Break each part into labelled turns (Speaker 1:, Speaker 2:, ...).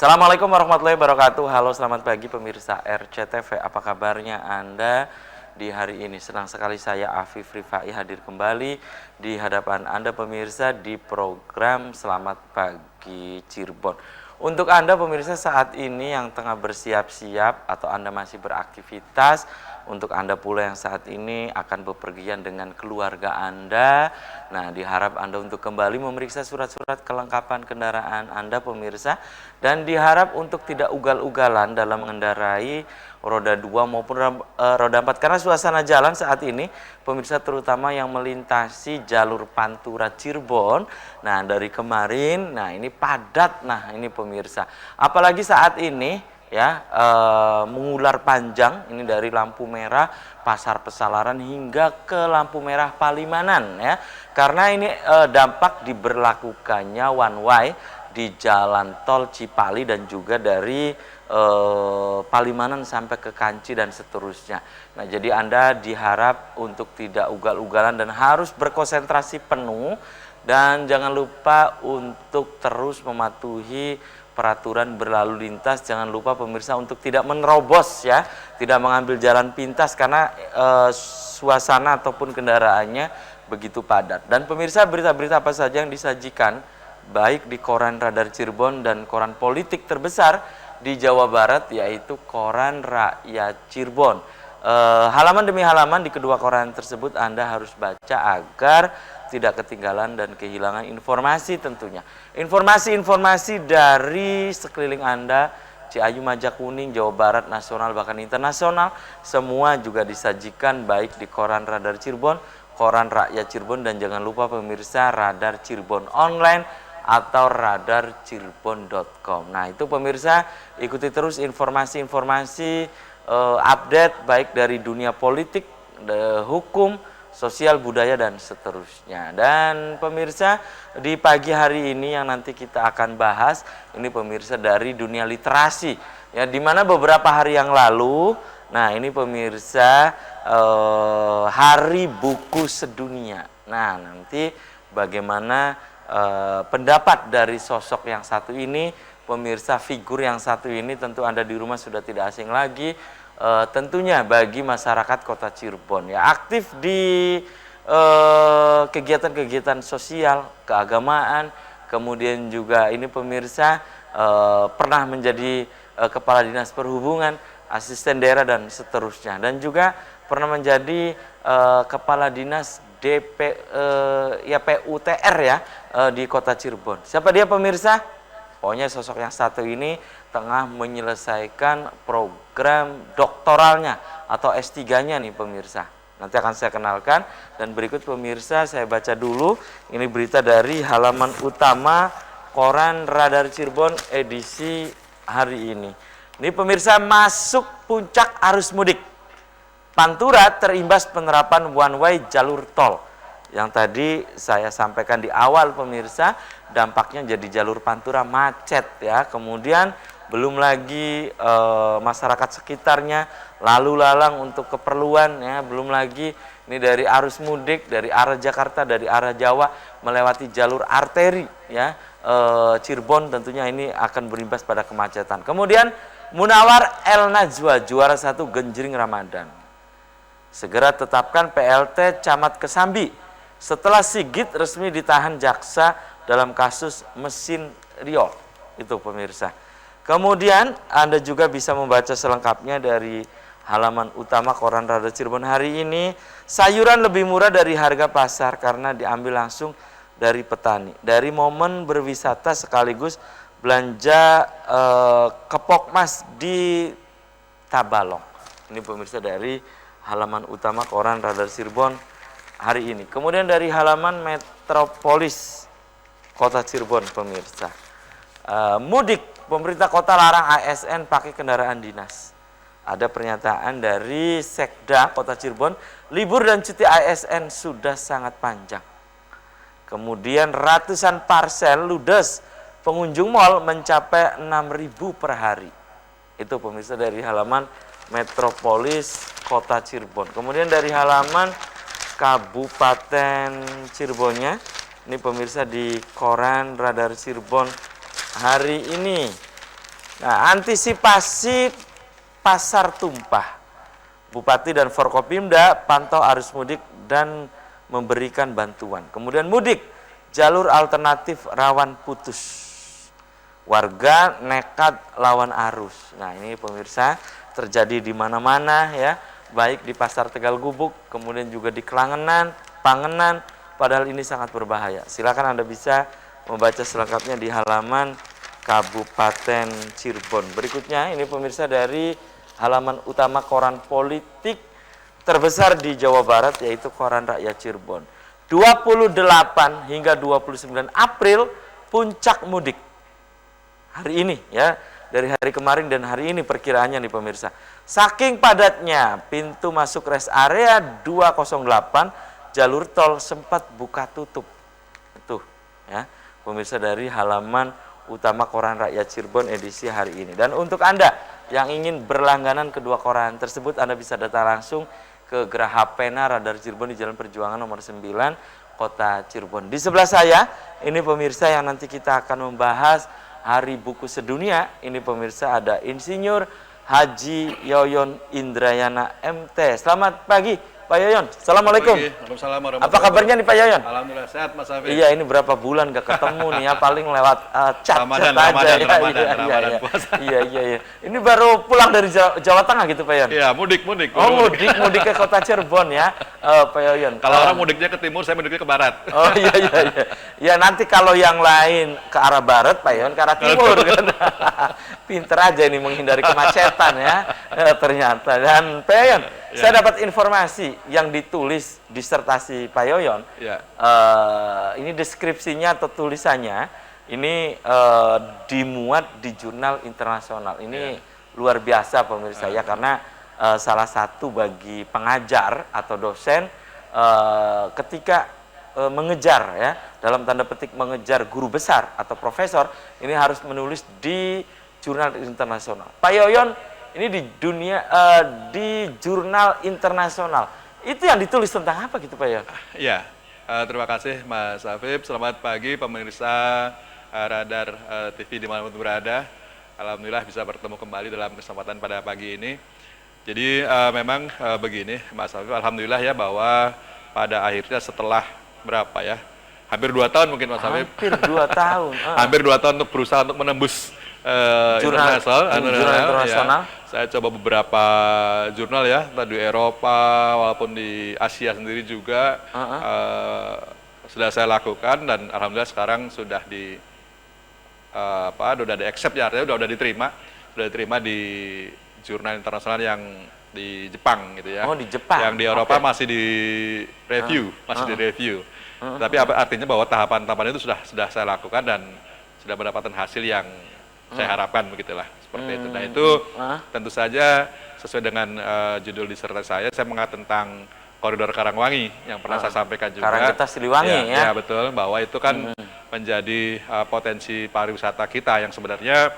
Speaker 1: Assalamualaikum warahmatullahi wabarakatuh. Halo, selamat pagi pemirsa RCTV. Apa kabarnya Anda di hari ini? Senang sekali saya Afif Rifai hadir kembali di hadapan Anda pemirsa di program Selamat Pagi Cirebon. Untuk Anda pemirsa saat ini yang tengah bersiap-siap atau Anda masih beraktivitas, untuk Anda pula yang saat ini akan bepergian dengan keluarga Anda, nah diharap Anda untuk kembali memeriksa surat-surat kelengkapan kendaraan Anda pemirsa, dan diharap untuk tidak ugal-ugalan dalam mengendarai roda 2 maupun roda 4 karena suasana jalan saat ini pemirsa terutama yang melintasi jalur Pantura Cirebon, nah dari kemarin, nah ini padat, nah ini pemirsa, apalagi saat ini ya mengular panjang ini dari lampu merah Pasar Pesalaran hingga ke lampu merah Palimanan ya, karena ini dampak diberlakukannya one way di jalan tol Cipali dan juga dari Palimanan sampai ke Kanci dan seterusnya. Nah jadi Anda diharap untuk tidak ugal-ugalan dan harus berkonsentrasi penuh, dan jangan lupa untuk terus mematuhi peraturan berlalu lintas. Jangan lupa pemirsa untuk tidak menerobos ya, tidak mengambil jalan pintas karena suasana ataupun kendaraannya begitu padat. Dan pemirsa, berita-berita apa saja yang disajikan baik di koran Radar Cirebon dan koran politik terbesar di Jawa Barat yaitu koran Rakyat Cirebon. Halaman demi halaman di kedua koran tersebut Anda harus baca agar tidak ketinggalan dan kehilangan informasi tentunya. Informasi-informasi dari sekeliling Anda, Ciayu, Majakuning, Jawa Barat, nasional bahkan internasional, semua juga disajikan baik di koran Radar Cirebon, koran Rakyat Cirebon, dan jangan lupa pemirsa Radar Cirebon online atau radarcirebon.com. Nah itu pemirsa, ikuti terus informasi-informasi update baik dari dunia politik, hukum, sosial, budaya, dan seterusnya. Dan pemirsa, di pagi hari ini yang nanti kita akan bahas, ini pemirsa dari dunia literasi, ya, dimana beberapa hari yang lalu, nah ini pemirsa, Hari Buku Sedunia. Nah nanti bagaimana pendapat dari sosok yang satu ini, pemirsa, figur yang satu ini tentu Anda di rumah sudah tidak asing lagi. Tentunya bagi masyarakat Kota Cirebon ya, aktif di kegiatan-kegiatan sosial, keagamaan, kemudian juga ini pemirsa pernah menjadi kepala dinas perhubungan, asisten daerah dan seterusnya, dan juga pernah menjadi kepala dinas PUTR ya di Kota Cirebon. Siapa dia pemirsa? Pokoknya sosok yang satu ini tengah menyelesaikan program doktoralnya atau S3-nya nih pemirsa. Nanti akan saya kenalkan, dan berikut pemirsa saya baca dulu ini berita dari halaman utama koran Radar Cirebon edisi hari ini. Ini pemirsa, masuk puncak arus mudik. Pantura terimbas penerapan one way jalur tol. Yang tadi saya sampaikan di awal pemirsa, dampaknya jadi jalur Pantura macet ya. Kemudian belum lagi masyarakat sekitarnya lalu lalang untuk keperluan ya, belum lagi ini dari arus mudik dari arah Jakarta, dari arah Jawa melewati jalur arteri ya, Cirebon, tentunya ini akan berimbas pada kemacetan. Kemudian Munawar El Najwa juara 1 Genjring Ramadan. Segera tetapkan PLT Camat Kesambi setelah Sigit resmi ditahan jaksa dalam kasus mesin riol. Itu pemirsa. Kemudian Anda juga bisa membaca selengkapnya dari halaman utama koran Radar Cirebon hari ini. Sayuran lebih murah dari harga pasar karena diambil langsung dari petani. Dari momen berwisata sekaligus belanja Kepokmas di Tabalong. Ini pemirsa dari halaman utama koran Radar Cirebon hari ini. Kemudian dari halaman Metropolis Kota Cirebon pemirsa, mudik, pemerintah kota larang ASN pakai kendaraan dinas. Ada pernyataan dari Sekda Kota Cirebon, libur dan cuti ASN sudah sangat panjang. Kemudian ratusan parcel ludes, pengunjung mal mencapai 6.000 per hari. Itu pemirsa dari halaman Metropolis Kota Cirebon. Kemudian dari halaman Kabupaten Cirebonnya, ini pemirsa di koran Radar Cirebon hari ini. Nah, antisipasi pasar tumpah. Bupati dan Forkopimda pantau arus mudik dan memberikan bantuan. Kemudian mudik, jalur alternatif rawan putus. Warga nekat lawan arus. Nah, ini pemirsa terjadi di mana-mana ya, baik di Pasar Tegal Gubuk, kemudian juga di Kelangenan, Pangenan, padahal ini sangat berbahaya. Silakan Anda bisa membaca selengkapnya di halaman Kabupaten Cirebon. Berikutnya ini pemirsa dari halaman utama koran politik terbesar di Jawa Barat, yaitu Koran Rakyat Cirebon. 28 hingga 29 April puncak mudik. Hari ini ya, dari hari kemarin dan hari ini perkiraannya nih pemirsa. Saking padatnya pintu masuk rest area 208, jalur tol sempat buka tutup. Itu ya, pemirsa dari halaman utama Koran Rakyat Cirebon edisi hari ini. Dan untuk Anda yang ingin berlangganan kedua koran tersebut, Anda bisa datang langsung ke Geraha Pena Radar Cirebon di Jalan Perjuangan nomor 9, Kota Cirebon. Di sebelah saya, ini pemirsa yang nanti kita akan membahas Hari Buku Sedunia. Ini pemirsa ada Insinyur Haji Yoyon Indrayana MT. Selamat pagi Pak Yoyon. Assalamualaikum. Apa kabarnya nih Pak Yoyon?
Speaker 2: Alhamdulillah sehat Mas Afif.
Speaker 1: Iya, ini berapa bulan gak ketemu nih ya, paling lewat chat aja. Iya. Ini baru pulang dari Jawa Tengah gitu Pak Yoyon?
Speaker 2: Iya, mudik.
Speaker 1: Oh, mudik ke Kota Cirebon ya, Pak Yoyon.
Speaker 2: Kalau orang mudiknya ke timur, saya mudiknya ke barat.
Speaker 1: Oh iya. Ya nanti kalau yang lain ke arah barat, Pak Yoyon ke arah timur kan. Pinter aja ini menghindari kemacetan ya, ternyata. Dan Pak Yoyon, saya dapat informasi yang ditulis disertasi Pak Yoyon.
Speaker 2: Ya.
Speaker 1: Ini deskripsinya atau tulisannya ini dimuat di jurnal internasional. Ini luar biasa pemirsa ya, karena salah satu bagi pengajar atau dosen ketika mengejar ya, dalam tanda petik mengejar guru besar atau profesor, ini harus menulis di jurnal internasional. Pak Yoyon, ini di dunia di jurnal internasional. Itu yang ditulis tentang apa gitu Pak Yoyon?
Speaker 2: Iya, terima kasih Mas Afif. Selamat pagi pemirsa Radar TV dimanapun berada. Alhamdulillah bisa bertemu kembali dalam kesempatan pada pagi ini. Jadi memang begini Mas Afif, alhamdulillah ya bahwa pada akhirnya setelah berapa ya? Hampir 2 tahun mungkin Mas Afif.
Speaker 1: Hampir 2 tahun.
Speaker 2: Hampir 2 tahun untuk berusaha untuk menembus jurnal internasional. Ya. Saya coba beberapa jurnal ya, entah di Eropa walaupun di Asia sendiri juga sudah saya lakukan, dan alhamdulillah sekarang sudah sudah ada accept ya, artinya sudah diterima di jurnal internasional yang di Jepang gitu ya.
Speaker 1: Oh, di Jepang.
Speaker 2: Yang di Eropa masih di review, Tapi artinya bahwa tahapan-tahapan itu sudah saya lakukan dan sudah mendapatkan hasil yang saya harapkan begitulah, seperti itu. Nah itu tentu saja sesuai dengan judul disertasi saya mengatakan tentang koridor Karangwangi yang pernah saya sampaikan juga.
Speaker 1: Karangketas Siliwangi ya.
Speaker 2: Ya betul, bahwa itu kan menjadi potensi pariwisata kita yang sebenarnya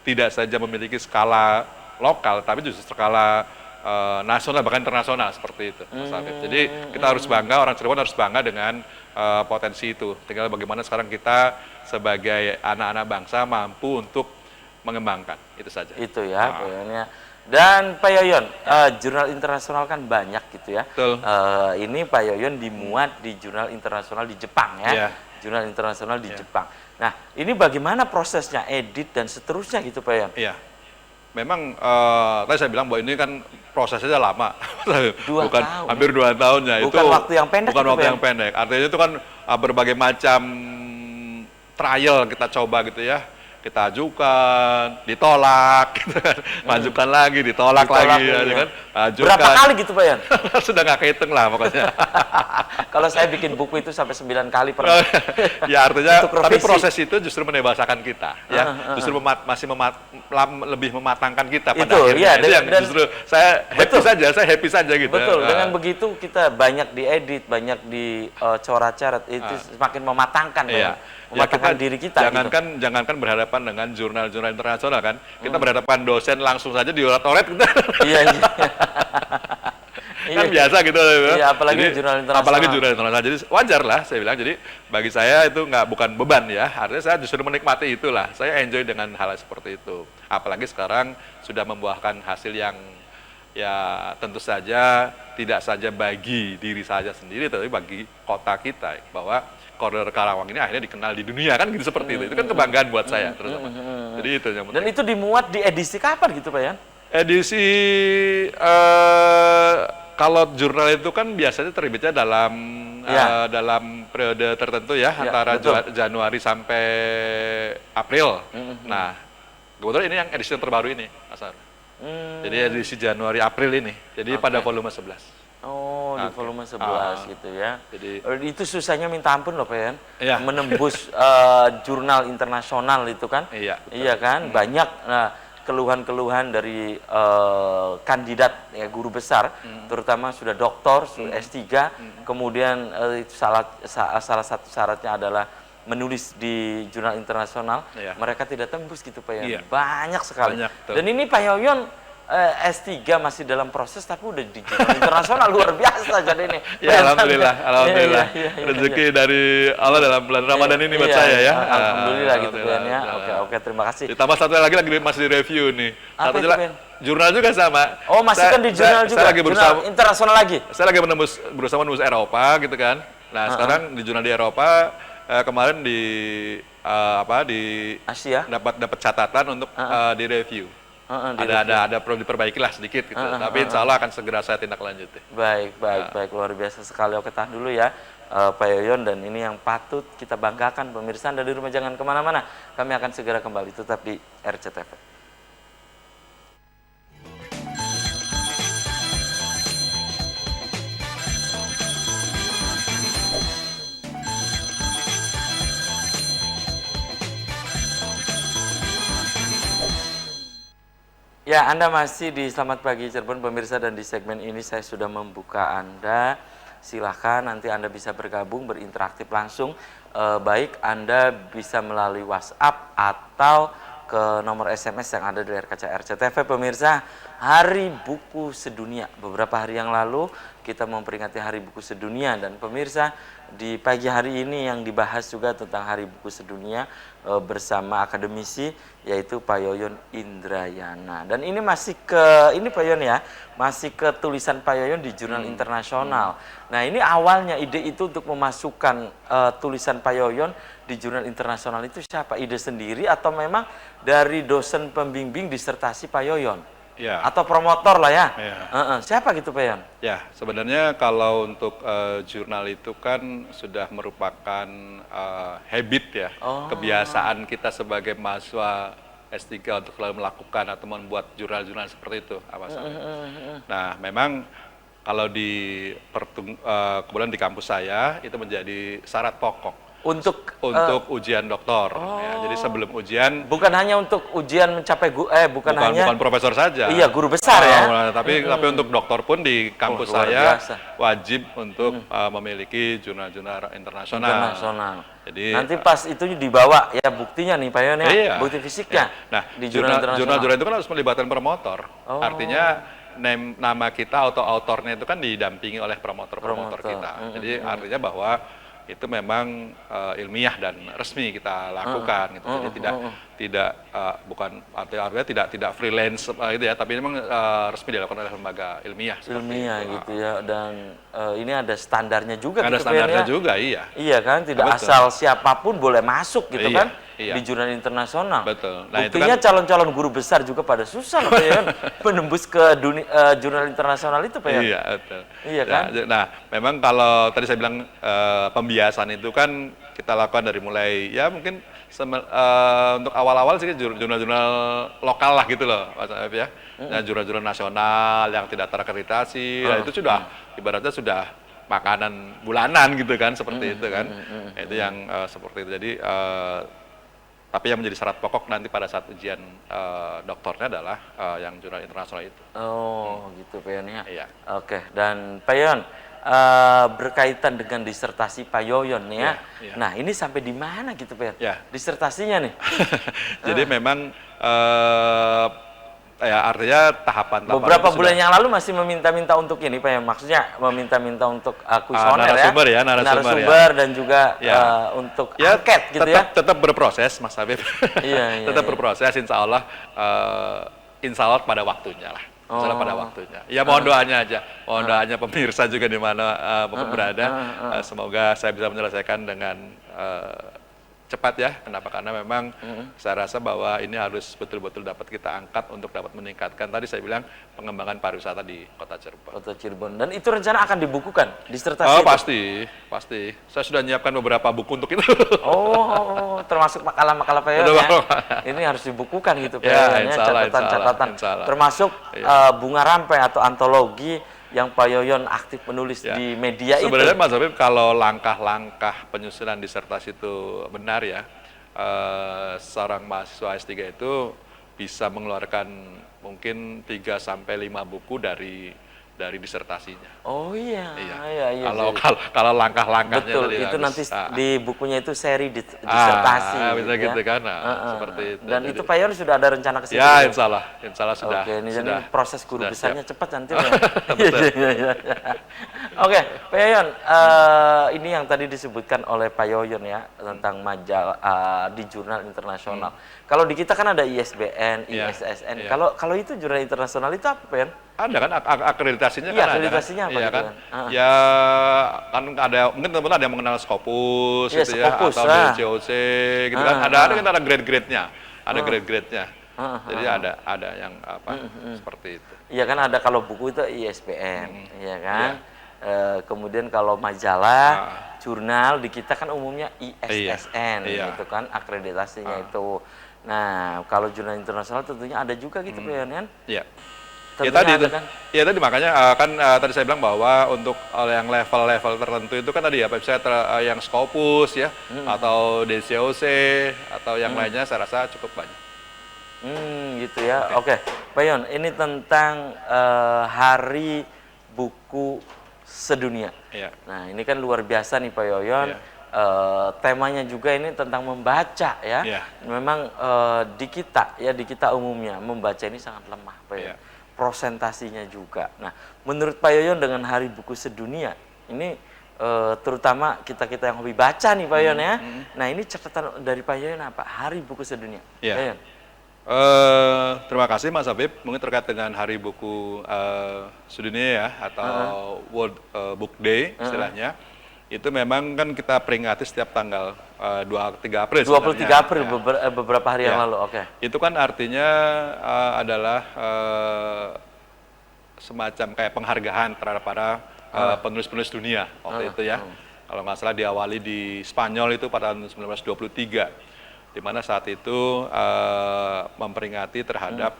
Speaker 2: tidak saja memiliki skala lokal, tapi justru skala nasional bahkan internasional seperti itu, Mas Afif. Jadi kita harus bangga, orang Cirebon harus bangga dengan potensi itu. Tinggal bagaimana sekarang kita sebagai anak-anak bangsa mampu untuk mengembangkan, itu saja.
Speaker 1: Itu ya, pokoknya. Dan Pak Yoyon, jurnal internasional kan banyak gitu ya.
Speaker 2: Betul.
Speaker 1: Ini Pak Yoyon dimuat di jurnal internasional di Jepang ya. Jurnal internasional di Jepang. Nah, ini bagaimana prosesnya, edit dan seterusnya gitu Pak Yoyon?
Speaker 2: Iya. Memang tadi saya bilang bahwa ini kan prosesnya lama. Bukan
Speaker 1: tahun.
Speaker 2: Hampir 2 tahun ya.
Speaker 1: Bukan
Speaker 2: itu
Speaker 1: waktu yang pendek.
Speaker 2: Bukan waktu yang pendek. Artinya itu kan berbagai macam trial kita coba gitu ya. Kita ajukan, ditolak, gitu kan. Majukan lagi, ditolak lagi, ya, kan. Ajukan.
Speaker 1: Berapa kali gitu Pak Yan?
Speaker 2: Sudah nggak kehitung lah pokoknya.
Speaker 1: Kalau saya bikin buku itu sampai 9 kali per.
Speaker 2: Ya artinya, tapi proses itu justru menebasakan kita, ya. Justru lebih mematangkan kita pada akhirnya. Itu yang justru saya happy saja gitu.
Speaker 1: Betul, dengan begitu kita banyak diedit, banyak dicoret-coret, itu semakin mematangkan.
Speaker 2: Iya.
Speaker 1: Mematangkan diri kita.
Speaker 2: Jangankan berhadapan dengan jurnal-jurnal internasional kan, kita berhadapan dosen langsung saja dioret-oret kita.
Speaker 1: Iya.
Speaker 2: kan biasa gitu.
Speaker 1: Iya, apalagi
Speaker 2: Jadi,
Speaker 1: jurnal internasional.
Speaker 2: Apalagi jurnal internasional. Jadi wajar lah saya bilang. Jadi bagi saya itu bukan beban ya. Artinya saya justru menikmati itulah. Saya enjoy dengan hal seperti itu. Apalagi sekarang sudah membuahkan hasil yang ya tentu saja tidak saja bagi diri saja sendiri, tapi bagi kota kita bahwa koridor Karawang ini akhirnya dikenal di dunia kan gitu seperti itu. Itu kan kebanggaan buat saya terutama. Jadi itu yang penting.
Speaker 1: Dan itu dimuat di edisi kapan gitu Pak Yan?
Speaker 2: Edisi kalau jurnal itu kan biasanya terbitnya dalam dalam periode tertentu ya, antara Januari sampai April. Nah, kebetulan ini yang edisi yang terbaru ini, Mas Ar. Jadi edisi Januari April ini. Jadi pada volume 11.
Speaker 1: Oh, di volume 11 gitu ya.
Speaker 2: Jadi
Speaker 1: Itu susahnya minta ampun loh Pak Yan.
Speaker 2: Iya.
Speaker 1: Menembus jurnal internasional itu kan.
Speaker 2: Iya.
Speaker 1: Iya kan, banyak keluhan-keluhan dari kandidat ya, guru besar, terutama sudah doktor, sudah S3, kemudian salah satu syaratnya adalah menulis di jurnal internasional, mereka tidak tembus gitu Pak Yan. Banyak sekali. Dan ini Pak Yoyon S3 masih dalam proses tapi udah di jurnal internasional luar biasa jadi ini.
Speaker 2: Ya alhamdulillah, alhamdulillah. Rezeki dari Allah dalam bulan Ramadan ini buat saya ya.
Speaker 1: Alhamdulillah gitu Pak Yan ya. Oke, terima kasih.
Speaker 2: Ditambah satu lagi masih di review nih.
Speaker 1: Apa
Speaker 2: Satu
Speaker 1: itu, Ben?
Speaker 2: jurnal juga sama.
Speaker 1: Oh, masih kan di jurnal juga.
Speaker 2: Saya lagi berusaha
Speaker 1: jurnal internasional lagi.
Speaker 2: Saya lagi berusaha menembus Eropa gitu kan. Nah, sekarang di jurnal di Eropa kemarin di
Speaker 1: Asia
Speaker 2: dapat catatan untuk di review. Ada perlu diperbaiki lah sedikit gitu. Tapi insya Allah akan segera saya tindak lanjuti.
Speaker 1: Baik, luar biasa sekali. Oke, tahan dulu ya Pak Yoyon, dan ini yang patut kita banggakan pemirsa. Anda di rumah jangan kemana-mana. Kami akan segera kembali tetap di RCTV. Ya, Anda masih di Selamat Pagi Cirebon pemirsa, dan di segmen ini saya sudah membuka Anda. Silahkan nanti Anda bisa bergabung, berinteraksi langsung. Baik Anda bisa melalui WhatsApp atau ke nomor SMS yang ada di layar kaca RCTV pemirsa. Hari Buku Sedunia. Beberapa hari yang lalu kita memperingati Hari Buku Sedunia, dan pemirsa di pagi hari ini yang dibahas juga tentang Hari Buku Sedunia bersama akademisi yaitu Pak Yoyon Indrayana. Dan ini masih ke Pak Yoyon ya, masih ke tulisan Pak Yoyon di jurnal internasional. Nah, ini awalnya ide itu untuk memasukkan tulisan Pak Yoyon di jurnal internasional itu siapa? Ide sendiri atau memang dari dosen pembimbing disertasi Pak Yoyon?
Speaker 2: Ya.
Speaker 1: Atau promotor lah ya. Siapa gitu Pak Yoyon?
Speaker 2: Ya, sebenarnya kalau untuk jurnal itu kan sudah merupakan habit ya, kebiasaan kita sebagai mahasiswa S3 untuk selalu melakukan atau membuat jurnal-jurnal seperti itu. Nah, memang kalau kebetulan di kampus saya itu menjadi syarat pokok untuk ujian doktor. Ya, jadi sebelum ujian,
Speaker 1: bukan hanya untuk ujian mencapai bukan
Speaker 2: profesor saja.
Speaker 1: Iya, guru besar ya.
Speaker 2: Tapi untuk doktor pun di kampus saya wajib untuk memiliki jurnal-jurnal internasional. Jadi
Speaker 1: nanti pas itu dibawa ya buktinya nih Pak Yon ya,
Speaker 2: iya,
Speaker 1: bukti fisiknya.
Speaker 2: Nah,
Speaker 1: di jurnal
Speaker 2: itu kan harus melibatkan promotor. Artinya nama kita atau autornya itu kan didampingi oleh promotor kita. Jadi artinya bahwa itu memang ilmiah dan resmi kita lakukan gitu. Jadi artinya tidak freelance gitu ya, tapi memang resmi dilakukan oleh lembaga ilmiah
Speaker 1: gitu ya. Dan ini ada standarnya juga
Speaker 2: ada
Speaker 1: gitu,
Speaker 2: standarnya
Speaker 1: ya?
Speaker 2: juga, iya.
Speaker 1: Iya kan, tidak asal siapapun boleh masuk gitu kan.
Speaker 2: Iya.
Speaker 1: Di jurnal internasional.
Speaker 2: Betul. Nah,
Speaker 1: buktinya itu kan calon-calon guru besar juga pada susah Pak Yon menembus ke jurnal internasional itu Pak Yon.
Speaker 2: Iya, betul.
Speaker 1: Iya kan?
Speaker 2: Nah, memang kalau tadi saya bilang pembiasan itu kan kita lakukan dari mulai ya mungkin untuk awal-awal sih jurnal-jurnal lokal lah gitu loh Mas Afif ya. Nah, jurnal-jurnal nasional yang tidak terakreditasi, nah, itu sudah ibaratnya sudah makanan bulanan gitu kan, seperti itu kan. Nah, itu yang seperti itu. Jadi tapi yang menjadi syarat pokok nanti pada saat ujian doktornya adalah yang jurnal internasional itu.
Speaker 1: Gitu Pak Yon ya.
Speaker 2: Iya.
Speaker 1: Oke, dan Pak Yon berkaitan dengan disertasi Pak Yoyon nih ya.
Speaker 2: Iya.
Speaker 1: Nah, ini sampai di mana gitu Pak Yon?
Speaker 2: Ya.
Speaker 1: Disertasinya nih.
Speaker 2: Jadi memang ya artinya tahapan
Speaker 1: Beberapa
Speaker 2: itu
Speaker 1: bulan
Speaker 2: sudah.
Speaker 1: yang lalu masih meminta-minta untuk ini Pak ya, maksudnya meminta-minta untuk kuesioner
Speaker 2: Narasumber ya,
Speaker 1: narasumber dan juga
Speaker 2: Ya.
Speaker 1: untuk
Speaker 2: Ya,
Speaker 1: angket gitu
Speaker 2: tetap berproses, Mas Habib.
Speaker 1: Iya,
Speaker 2: Tetap
Speaker 1: iya.
Speaker 2: berproses, insya Allah pada waktunya lah. Insya Allah pada
Speaker 1: Oh.
Speaker 2: waktunya. Ya mohon doanya aja, mohon doanya pemirsa juga di mana Bapak berada. Semoga saya bisa menyelesaikan dengan cepat ya. Kenapa? Karena memang saya rasa bahwa ini harus betul-betul dapat kita angkat untuk dapat meningkatkan. Tadi saya bilang pengembangan pariwisata di Kota Cirebon.
Speaker 1: Kota Cirebon. Dan itu rencana akan dibukukan disertasi
Speaker 2: Oh
Speaker 1: itu?
Speaker 2: pasti. Saya sudah menyiapkan beberapa buku untuk itu.
Speaker 1: Oh, termasuk makalah-makalah Pak Yon
Speaker 2: Betul,
Speaker 1: ya.
Speaker 2: Pak.
Speaker 1: Ini harus dibukukan gitu Pak
Speaker 2: Ya,
Speaker 1: Yon,
Speaker 2: insya Allah,
Speaker 1: catatan-catatan.
Speaker 2: insya Allah.
Speaker 1: Termasuk
Speaker 2: Iya.
Speaker 1: Bunga Rampai atau antologi yang Pak Yoyon aktif menulis
Speaker 2: Ya.
Speaker 1: di media
Speaker 2: Sebenarnya
Speaker 1: itu.
Speaker 2: Mas Habib, kalau langkah-langkah penyusunan disertasi itu benar ya, seorang mahasiswa S3 itu bisa mengeluarkan mungkin 3 sampai 5 buku dari disertasinya.
Speaker 1: Oh iya,
Speaker 2: Iya.
Speaker 1: iya.
Speaker 2: Kalau langkah-langkahnya
Speaker 1: Betul,
Speaker 2: tadi
Speaker 1: itu
Speaker 2: habis.
Speaker 1: nanti di bukunya itu seri disertasi.
Speaker 2: Bisa gitu kan,
Speaker 1: Heeh.
Speaker 2: seperti itu.
Speaker 1: Dan
Speaker 2: Jadi,
Speaker 1: itu Pak Yon sudah ada rencana ke situ?
Speaker 2: ya
Speaker 1: ya?
Speaker 2: insya Allah sudah.
Speaker 1: Oke, ini
Speaker 2: sudah,
Speaker 1: proses guru
Speaker 2: sudah
Speaker 1: besarnya
Speaker 2: siap.
Speaker 1: cepat nanti ya. Iya. Oke, Pak Yoyon, ini yang tadi disebutkan oleh Pak Yoyon ya tentang majalah di jurnal internasional. Kalau di kita kan ada ISBN,
Speaker 2: Iya,
Speaker 1: ISSN.
Speaker 2: iya.
Speaker 1: Kalau itu jurnal internasional itu apa, Pak Yon?
Speaker 2: Ada kan
Speaker 1: Iya,
Speaker 2: akreditasinya kan ada.
Speaker 1: akreditasinya apa
Speaker 2: Iya
Speaker 1: gitu
Speaker 2: kan?
Speaker 1: kan?
Speaker 2: Ya kan ada mungkin teman-teman ada yang mengenal Scopus
Speaker 1: Iya,
Speaker 2: gitu ya
Speaker 1: Scopus,
Speaker 2: atau DCOC gitu kan. Ada kan ada grade-grade-nya. Ada grade-grade-nya. Jadi ada yang seperti itu.
Speaker 1: Iya kan ada kalau buku itu ISBN, iya kan? Kemudian kalau majalah, jurnal di kita kan umumnya ISSN,
Speaker 2: Iya.
Speaker 1: gitu kan akreditasinya itu. Nah, kalau jurnal internasional tentunya ada juga gitu Pak Yon, kan?
Speaker 2: Iya.
Speaker 1: Tentunya
Speaker 2: Ya tadi
Speaker 1: ada
Speaker 2: itu.
Speaker 1: kan?
Speaker 2: Ya tadi makanya kan tadi saya bilang bahwa untuk yang level-level tertentu itu kan tadi ya website yang Scopus ya atau DCOC atau yang lainnya saya rasa cukup banyak.
Speaker 1: Gitu ya. Oke, Pak Yon, ini tentang Hari Buku Sedunia.
Speaker 2: Iya.
Speaker 1: Nah, ini kan luar biasa nih Pak Yoyon.
Speaker 2: Iya.
Speaker 1: Temanya juga ini tentang membaca ya.
Speaker 2: Iya.
Speaker 1: Memang di kita umumnya membaca ini sangat lemah Pak Yoyon.
Speaker 2: Iya.
Speaker 1: Prosentasinya juga. Nah, menurut Pak Yoyon dengan Hari Buku Sedunia ini terutama kita yang hobi baca nih Pak Yoyon ya. Nah, ini catatan dari Pak Yoyon apa? Hari Buku Sedunia.
Speaker 2: Iya.
Speaker 1: Pak Yoyon.
Speaker 2: Terima kasih Mas Habib. Mungkin terkait dengan Hari Buku Sedunia ya atau World Book Day istilahnya. Itu memang kan kita peringati setiap tanggal 23 April.
Speaker 1: 23
Speaker 2: sebenarnya.
Speaker 1: April
Speaker 2: Ya.
Speaker 1: beberapa hari yang
Speaker 2: Ya.
Speaker 1: lalu. Oke.
Speaker 2: Itu kan artinya adalah semacam kayak penghargaan terhadap para penulis-penulis dunia waktu itu ya. Kalau nggak salah diawali di Spanyol itu pada tahun 1923, di mana saat itu memperingati terhadap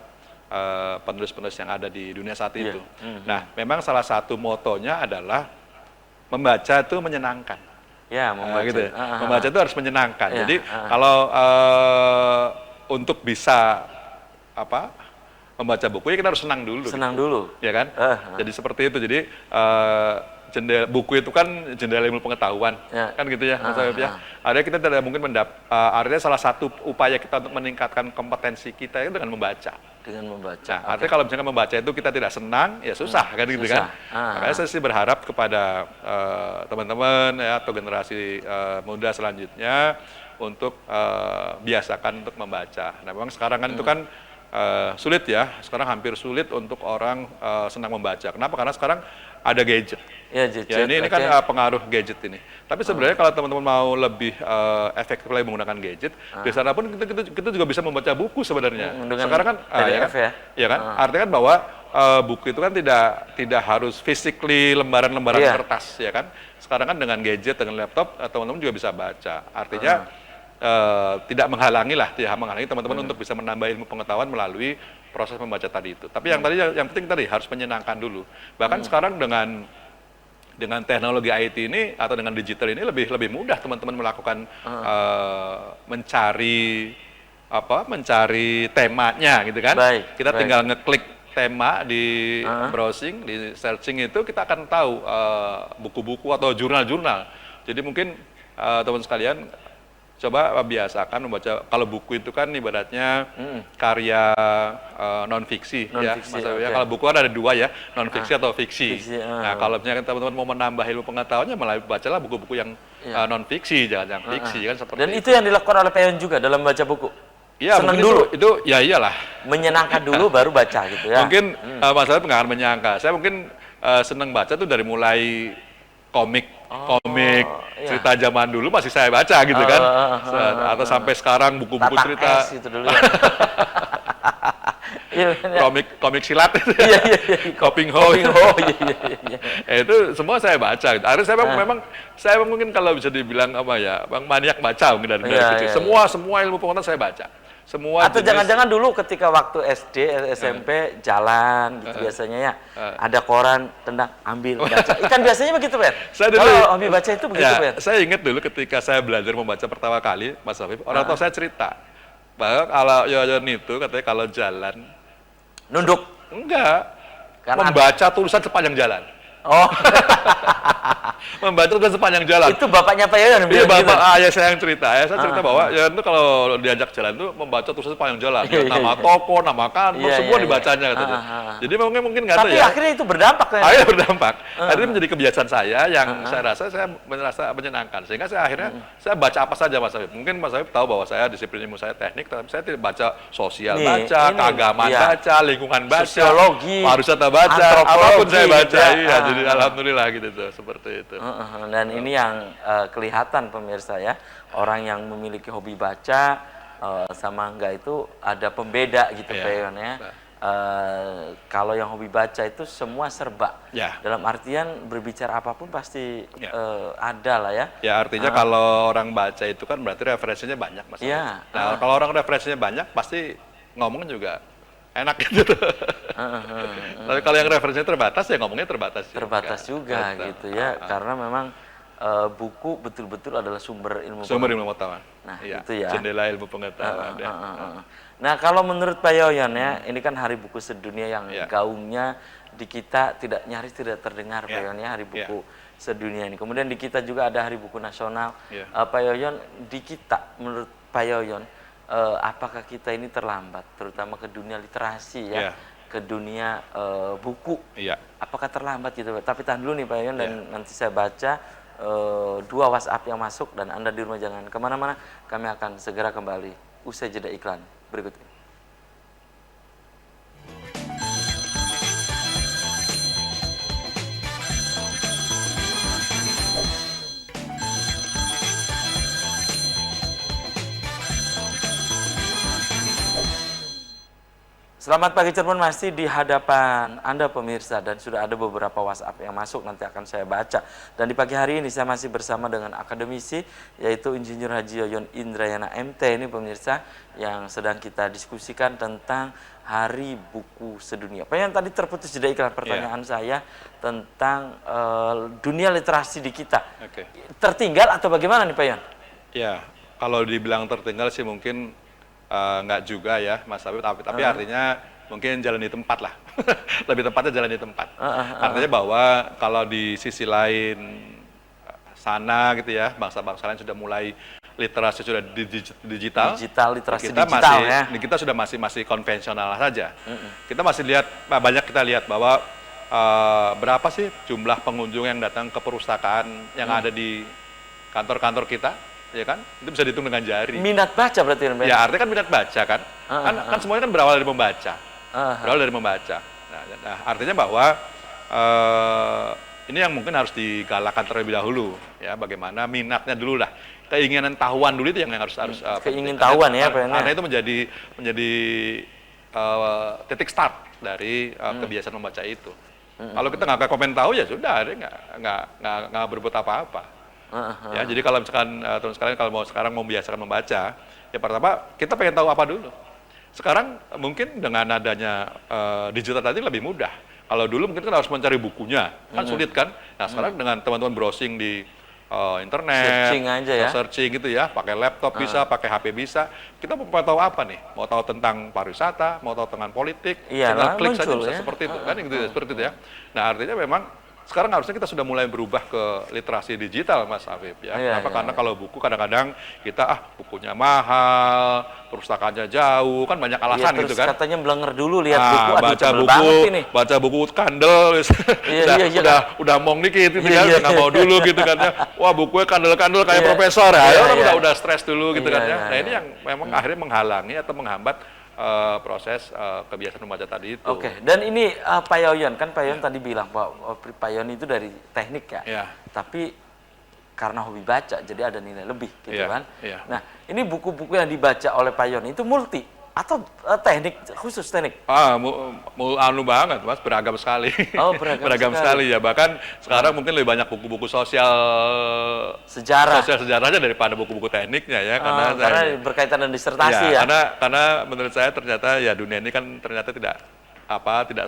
Speaker 2: penulis-penulis yang ada di dunia saat itu. Nah, memang salah satu motonya adalah membaca itu menyenangkan.
Speaker 1: Ya, membaca.
Speaker 2: Gitu ya. Membaca itu harus menyenangkan.
Speaker 1: Iya,
Speaker 2: Jadi kalau untuk bisa membaca buku ya kita harus senang dulu.
Speaker 1: Senang
Speaker 2: gitu.
Speaker 1: dulu.
Speaker 2: Ya kan? Jadi seperti itu. Jadi buku itu kan jendela ilmu pengetahuan,
Speaker 1: Ya.
Speaker 2: kan gitu ya, Mas Habib ya. Artinya kita tidak mungkin artinya salah satu upaya kita untuk meningkatkan kompetensi kita itu dengan membaca.
Speaker 1: Dengan membaca.
Speaker 2: Nah, artinya kalau misalnya membaca itu kita tidak senang, ya susah kan gitu
Speaker 1: susah.
Speaker 2: kan. Makanya saya sih berharap kepada teman-teman ya atau generasi muda selanjutnya untuk biasakan untuk membaca. Nah, memang sekarang kan itu kan sulit ya. Sekarang hampir sulit untuk orang senang membaca. Kenapa? Karena sekarang ada gadget.
Speaker 1: Ya, gadget.
Speaker 2: Ya, ini kan pengaruh gadget ini. Tapi sebenarnya kalau teman-teman mau lebih efektif lagi menggunakan gadget, di sana pun kita juga bisa membaca buku sebenarnya.
Speaker 1: Dengan
Speaker 2: Sekarang kan
Speaker 1: PDF ya.
Speaker 2: Ya kan? Artinya kan bahwa buku itu kan tidak harus physically lembaran-lembaran
Speaker 1: Iya.
Speaker 2: kertas ya kan. Sekarang kan dengan gadget, dengan laptop teman-teman juga bisa baca. Artinya tidak menghalangi teman-teman untuk bisa menambah ilmu pengetahuan melalui proses membaca tadi itu. Tapi yang penting tadi harus menyenangkan dulu. Bahkan sekarang dengan teknologi IT ini atau dengan digital ini lebih mudah teman-teman melakukan mencari temanya gitu kan. Kita tinggal ngeklik tema di browsing, di searching itu kita akan tahu buku-buku atau jurnal-jurnal. Jadi mungkin teman sekalian coba biasakan membaca. Kalau buku itu kan ibaratnya karya non fiksi ya.
Speaker 1: Non-fiksi,
Speaker 2: Maksudnya
Speaker 1: oke.
Speaker 2: kalau buku kan ada dua ya, non fiksi atau fiksi.
Speaker 1: Fiksi,
Speaker 2: Nah, kalau misalnya teman-teman mau menambah ilmu pengetahuannya, malah bacalah buku-buku yang non fiksi, jangan yang fiksi kan seperti
Speaker 1: Dan itu yang dilakukan oleh Payon juga dalam baca buku.
Speaker 2: Iya,
Speaker 1: Seneng
Speaker 2: mungkin
Speaker 1: dulu,
Speaker 2: itu ya iyalah.
Speaker 1: menyenangkan dulu baru baca gitu ya.
Speaker 2: Mungkin masalah nggak akan menyangka. Saya mungkin seneng baca tuh dari mulai komik
Speaker 1: iya.
Speaker 2: cerita zaman dulu masih saya baca gitu kan. Atau sampai sekarang buku-buku
Speaker 1: Tatang
Speaker 2: cerita
Speaker 1: es gitu dulu ya. Iya, iya.
Speaker 2: komik silat itu.
Speaker 1: Iya, iya, iya.
Speaker 2: Koping Ho.
Speaker 1: Koping Ho, iya, iya, iya.
Speaker 2: Itu semua saya baca. Akhirnya saya memang saya mungkin kalau bisa dibilang apa ya, bang maniak baca mungkin dari
Speaker 1: Iya,
Speaker 2: kecil.
Speaker 1: iya,
Speaker 2: Semua ilmu pengetahuan saya baca. Semua
Speaker 1: Atau
Speaker 2: jenis-
Speaker 1: jangan-jangan dulu ketika waktu SD, SMP jalan gitu biasanya ya, ada koran tentang ambil baca. Ikan biasanya begitu, Ben.
Speaker 2: Saya dulu-
Speaker 1: Kalau hobi baca itu begitu,
Speaker 2: ya,
Speaker 1: Ben.
Speaker 2: saya ingat dulu ketika saya belajar membaca pertama kali, Mas Afif, orang tua saya cerita bahwa kalau Yoyon itu katanya kalau jalan
Speaker 1: Nunduk.
Speaker 2: enggak
Speaker 1: Karena
Speaker 2: membaca tulisan sepanjang jalan.
Speaker 1: Oh,
Speaker 2: Membaca tulisan sepanjang jalan.
Speaker 1: itu bapaknya Pak Yoyon
Speaker 2: Iya,
Speaker 1: bilang gitu.
Speaker 2: bapak ayah saya yang cerita. Ayah saya cerita bahwa Yoyon itu kalau diajak jalan tuh membaca tulisan sepanjang jalan.
Speaker 1: Iya, iya,
Speaker 2: Nama
Speaker 1: iya.
Speaker 2: toko, nama kantor,
Speaker 1: Iya,
Speaker 2: semua
Speaker 1: iya,
Speaker 2: dibacanya
Speaker 1: iya.
Speaker 2: katanya.
Speaker 1: Ah.
Speaker 2: Jadi mungkin nggak tahu
Speaker 1: Tapi
Speaker 2: ya.
Speaker 1: akhirnya itu berdampak kan.
Speaker 2: Akhirnya berdampak. Akhirnya menjadi kebiasaan saya yang saya rasa saya merasa menyenangkan. Sehingga saya akhirnya saya baca apa saja Mas Afif. Mungkin Mas Afif tahu bahwa saya disiplin ilmu saya teknik, tapi saya tidak baca sosial
Speaker 1: Nih,
Speaker 2: baca,
Speaker 1: ini,
Speaker 2: keagamaan
Speaker 1: iya.
Speaker 2: baca, lingkungan baca,
Speaker 1: Sosiologi,
Speaker 2: pariwisata baca,
Speaker 1: antropologi,
Speaker 2: apapun saya baca.
Speaker 1: ya.
Speaker 2: Iya, jadi alhamdulillah gitu tuh, seperti itu.
Speaker 1: Dan ini yang kelihatan pemirsa ya, orang yang memiliki hobi baca sama enggak itu ada pembeda gitu
Speaker 2: Iya.
Speaker 1: Pak Yoyon ya. Kalau yang hobi baca itu semua serba.
Speaker 2: Ya.
Speaker 1: Dalam artian berbicara apapun pasti
Speaker 2: Ya.
Speaker 1: ada lah ya.
Speaker 2: Ya artinya kalau orang baca itu kan berarti referensinya banyak Mas.
Speaker 1: Iya.
Speaker 2: Afif. Nah, kalau orang referensinya banyak pasti ngomong juga enak gitu. Tapi kalau yang referensinya terbatas ya ngomongnya terbatas.
Speaker 1: Terbatas juga
Speaker 2: Betul.
Speaker 1: gitu ya, karena memang buku betul-betul adalah sumber ilmu
Speaker 2: Sumber ilmu pengetahuan.
Speaker 1: Nah,
Speaker 2: Iya,
Speaker 1: itu ya.
Speaker 2: jendela ilmu pengetahuan. Ya.
Speaker 1: Nah, kalau menurut Pak Yoyon ya, ini kan Hari Buku Sedunia yang
Speaker 2: Ya.
Speaker 1: gaungnya di kita nyaris tidak terdengar Pak
Speaker 2: Ya.
Speaker 1: Yoyon ya, Hari Buku Sedunia ini. Kemudian di kita juga ada Hari Buku Nasional.
Speaker 2: Ya.
Speaker 1: Pak Yoyon, di kita menurut Pak Yoyon, apakah kita ini terlambat, terutama ke dunia literasi ya,
Speaker 2: Ya.
Speaker 1: ke dunia buku?
Speaker 2: Iya.
Speaker 1: Apakah terlambat gitu Pak? Tapi tahan dulu nih Pak Yoyon, dan nanti saya baca 2 WhatsApp yang masuk, dan Anda di rumah jangan kemana-mana. Kami akan segera kembali usai jeda iklan berikut ini. Selamat pagi Cirebon, masih di hadapan Anda pemirsa, dan sudah ada beberapa WhatsApp yang masuk, nanti akan saya baca. Dan di pagi hari ini saya masih bersama dengan akademisi, yaitu Insinyur Haji Yoyon Indrayana MT ini pemirsa, yang sedang kita diskusikan tentang Hari Buku Sedunia. Apa yang tadi terputus jeda iklan, pertanyaan saya tentang dunia literasi di kita.
Speaker 2: Oke.
Speaker 1: Tertinggal atau bagaimana nih Pak Yon?
Speaker 2: Ya, kalau dibilang tertinggal sih mungkin nggak juga ya Mas Afif, tapi artinya mungkin jalan di tempat lah. Lebih tepatnya jalan di tempat. Artinya bahwa kalau di sisi lain sana gitu ya, bangsa-bangsa lain sudah mulai literasi sudah digital.
Speaker 1: Digital, literasi
Speaker 2: kita
Speaker 1: digital
Speaker 2: masih,
Speaker 1: ya.
Speaker 2: kita sudah masih konvensional saja. Kita masih lihat, banyak kita lihat bahwa berapa sih jumlah pengunjung yang datang ke perpustakaan yang ada di kantor-kantor kita, ya kan? Itu bisa dihitung dengan jari.
Speaker 1: Minat baca berarti Pak Yon?
Speaker 2: Ya artinya kan minat baca kan? Kan semuanya kan berawal dari membaca. Berawal dari membaca. Nah, artinya bahwa ini yang mungkin harus digalakkan terlebih dahulu, ya. Bagaimana minatnya dulu lah. Keinginan tahuan dulu itu yang harus
Speaker 1: Keingin tahuan ya, Pak Yon.
Speaker 2: karena itu menjadi titik start dari kebiasaan membaca itu. Kalau kita nggak komen tahu ya sudah, dia nggak berbuat apa-apa. Ya, jadi kalau misalkan teman sekalian kalau sekarang mau membiasakan membaca, ya pertama kita pengen tahu apa dulu. Sekarang mungkin dengan adanya digital tadi lebih mudah. Kalau dulu mungkin kan harus mencari bukunya, kan sulit kan. Nah sekarang dengan teman-teman browsing di internet,
Speaker 1: Searching aja ya.
Speaker 2: searching gitu ya, pakai laptop bisa, pakai HP bisa. Kita mau tahu apa nih? Mau tahu tentang pariwisata, mau tahu tentang politik,
Speaker 1: Iya,
Speaker 2: tinggal klik saja
Speaker 1: muncul
Speaker 2: bisa
Speaker 1: ya.
Speaker 2: seperti itu kan, gitu ya, seperti itu ya. Nah artinya memang sekarang harusnya kita sudah mulai berubah ke literasi digital, Mas Afif ya.
Speaker 1: Iya,
Speaker 2: Kenapa?
Speaker 1: iya,
Speaker 2: Karena
Speaker 1: iya.
Speaker 2: kalau buku kadang-kadang kita bukunya mahal, perpustakaannya jauh, kan banyak
Speaker 1: Iya,
Speaker 2: alasan
Speaker 1: terus
Speaker 2: gitu kan.
Speaker 1: katanya blenger dulu lihat buku, aduh
Speaker 2: Baca
Speaker 1: tebel banget ini.
Speaker 2: baca buku kandel,
Speaker 1: Iya, iya, iya.
Speaker 2: udah mong dikit gitu
Speaker 1: Iya,
Speaker 2: kan,
Speaker 1: iya,
Speaker 2: nggak mau dulu gitu kan ya. Wah bukunya kandel-kandel kayak
Speaker 1: Iya.
Speaker 2: profesor ya,
Speaker 1: Iya,
Speaker 2: orang
Speaker 1: iya.
Speaker 2: udah stres dulu gitu
Speaker 1: Iya,
Speaker 2: kan ya.
Speaker 1: iya,
Speaker 2: Nah ini
Speaker 1: iya.
Speaker 2: yang memang akhirnya menghalangi atau menghambat proses kebiasaan membaca tadi itu.
Speaker 1: Oke, dan ini Pak Yoyon, kan Pak Yoyon tadi bilang bahwa Pak Yoyon itu dari teknik ya,
Speaker 2: Iya.
Speaker 1: tapi karena hobi baca, jadi ada nilai lebih gitu
Speaker 2: Iya,
Speaker 1: kan.
Speaker 2: iya.
Speaker 1: Nah, ini buku-buku yang dibaca oleh Pak Yoyon itu multi atau teknik khusus teknik?
Speaker 2: Anu banget mas, beragam sekali.
Speaker 1: Oh, beragam
Speaker 2: sekali ya. Bahkan sekarang mungkin lebih banyak buku-buku
Speaker 1: Sejarah.
Speaker 2: sejarahnya daripada buku-buku tekniknya ya.
Speaker 1: Karena berkaitan dengan disertasi ya.
Speaker 2: Karena menurut saya ternyata ya dunia ini kan ternyata tidak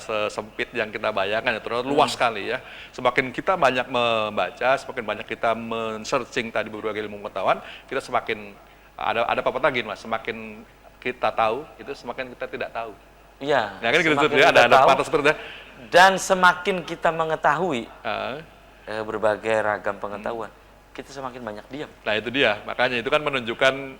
Speaker 2: sesempit yang kita bayangkan ya, ternyata luas sekali ya. Semakin kita banyak membaca, semakin banyak kita men-searching tadi berbagai ilmu pengetahuan, kita semakin ada pepatah gini mas, semakin kita tahu itu semakin kita tidak tahu.
Speaker 1: Iya.
Speaker 2: Ya kan gitu
Speaker 1: semakin
Speaker 2: ya,
Speaker 1: kita
Speaker 2: ada
Speaker 1: tahu,
Speaker 2: pepatah seperti itu.
Speaker 1: dan semakin kita mengetahui
Speaker 2: Ah,
Speaker 1: berbagai ragam pengetahuan, kita semakin banyak diam.
Speaker 2: Nah itu dia, makanya itu kan menunjukkan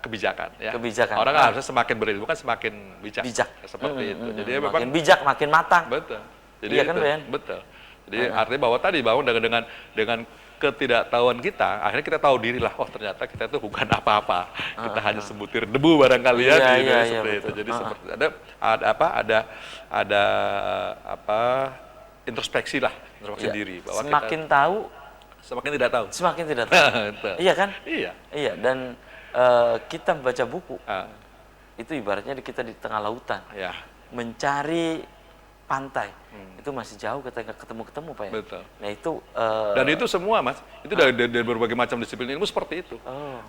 Speaker 2: kebijakan ya.
Speaker 1: Kebijakan.
Speaker 2: Orang harusnya semakin berilmu kan semakin bijak.
Speaker 1: Bijak.
Speaker 2: Seperti itu. Jadi
Speaker 1: Makin
Speaker 2: memang
Speaker 1: bijak, makin matang.
Speaker 2: betul. Jadi
Speaker 1: Iya kan,
Speaker 2: itu,
Speaker 1: Ben?
Speaker 2: betul. Jadi artinya bahwa dengan ketidaktahuan kita, akhirnya kita tahu diri lah, oh ternyata kita itu bukan apa-apa, kita hanya sebutir debu barangkali ya,
Speaker 1: Iya,
Speaker 2: gitu,
Speaker 1: iya,
Speaker 2: seperti
Speaker 1: iya,
Speaker 2: itu.
Speaker 1: betul.
Speaker 2: Jadi seperti ada introspeksi lah, introspeksi
Speaker 1: Iya.
Speaker 2: diri bahwa
Speaker 1: Semakin tahu,
Speaker 2: kita semakin tidak tahu.
Speaker 1: semakin tidak tahu.
Speaker 2: Betul.
Speaker 1: Iya kan?
Speaker 2: Iya.
Speaker 1: Iya, dan kita membaca buku,
Speaker 2: Ah,
Speaker 1: itu ibaratnya kita di tengah lautan,
Speaker 2: ya,
Speaker 1: mencari pantai, itu masih jauh ketika ketemu-ketemu Pak ya?
Speaker 2: betul.
Speaker 1: Nah itu,
Speaker 2: Dan itu semua mas, itu dari berbagai macam disiplin ilmu seperti itu.
Speaker 1: oh,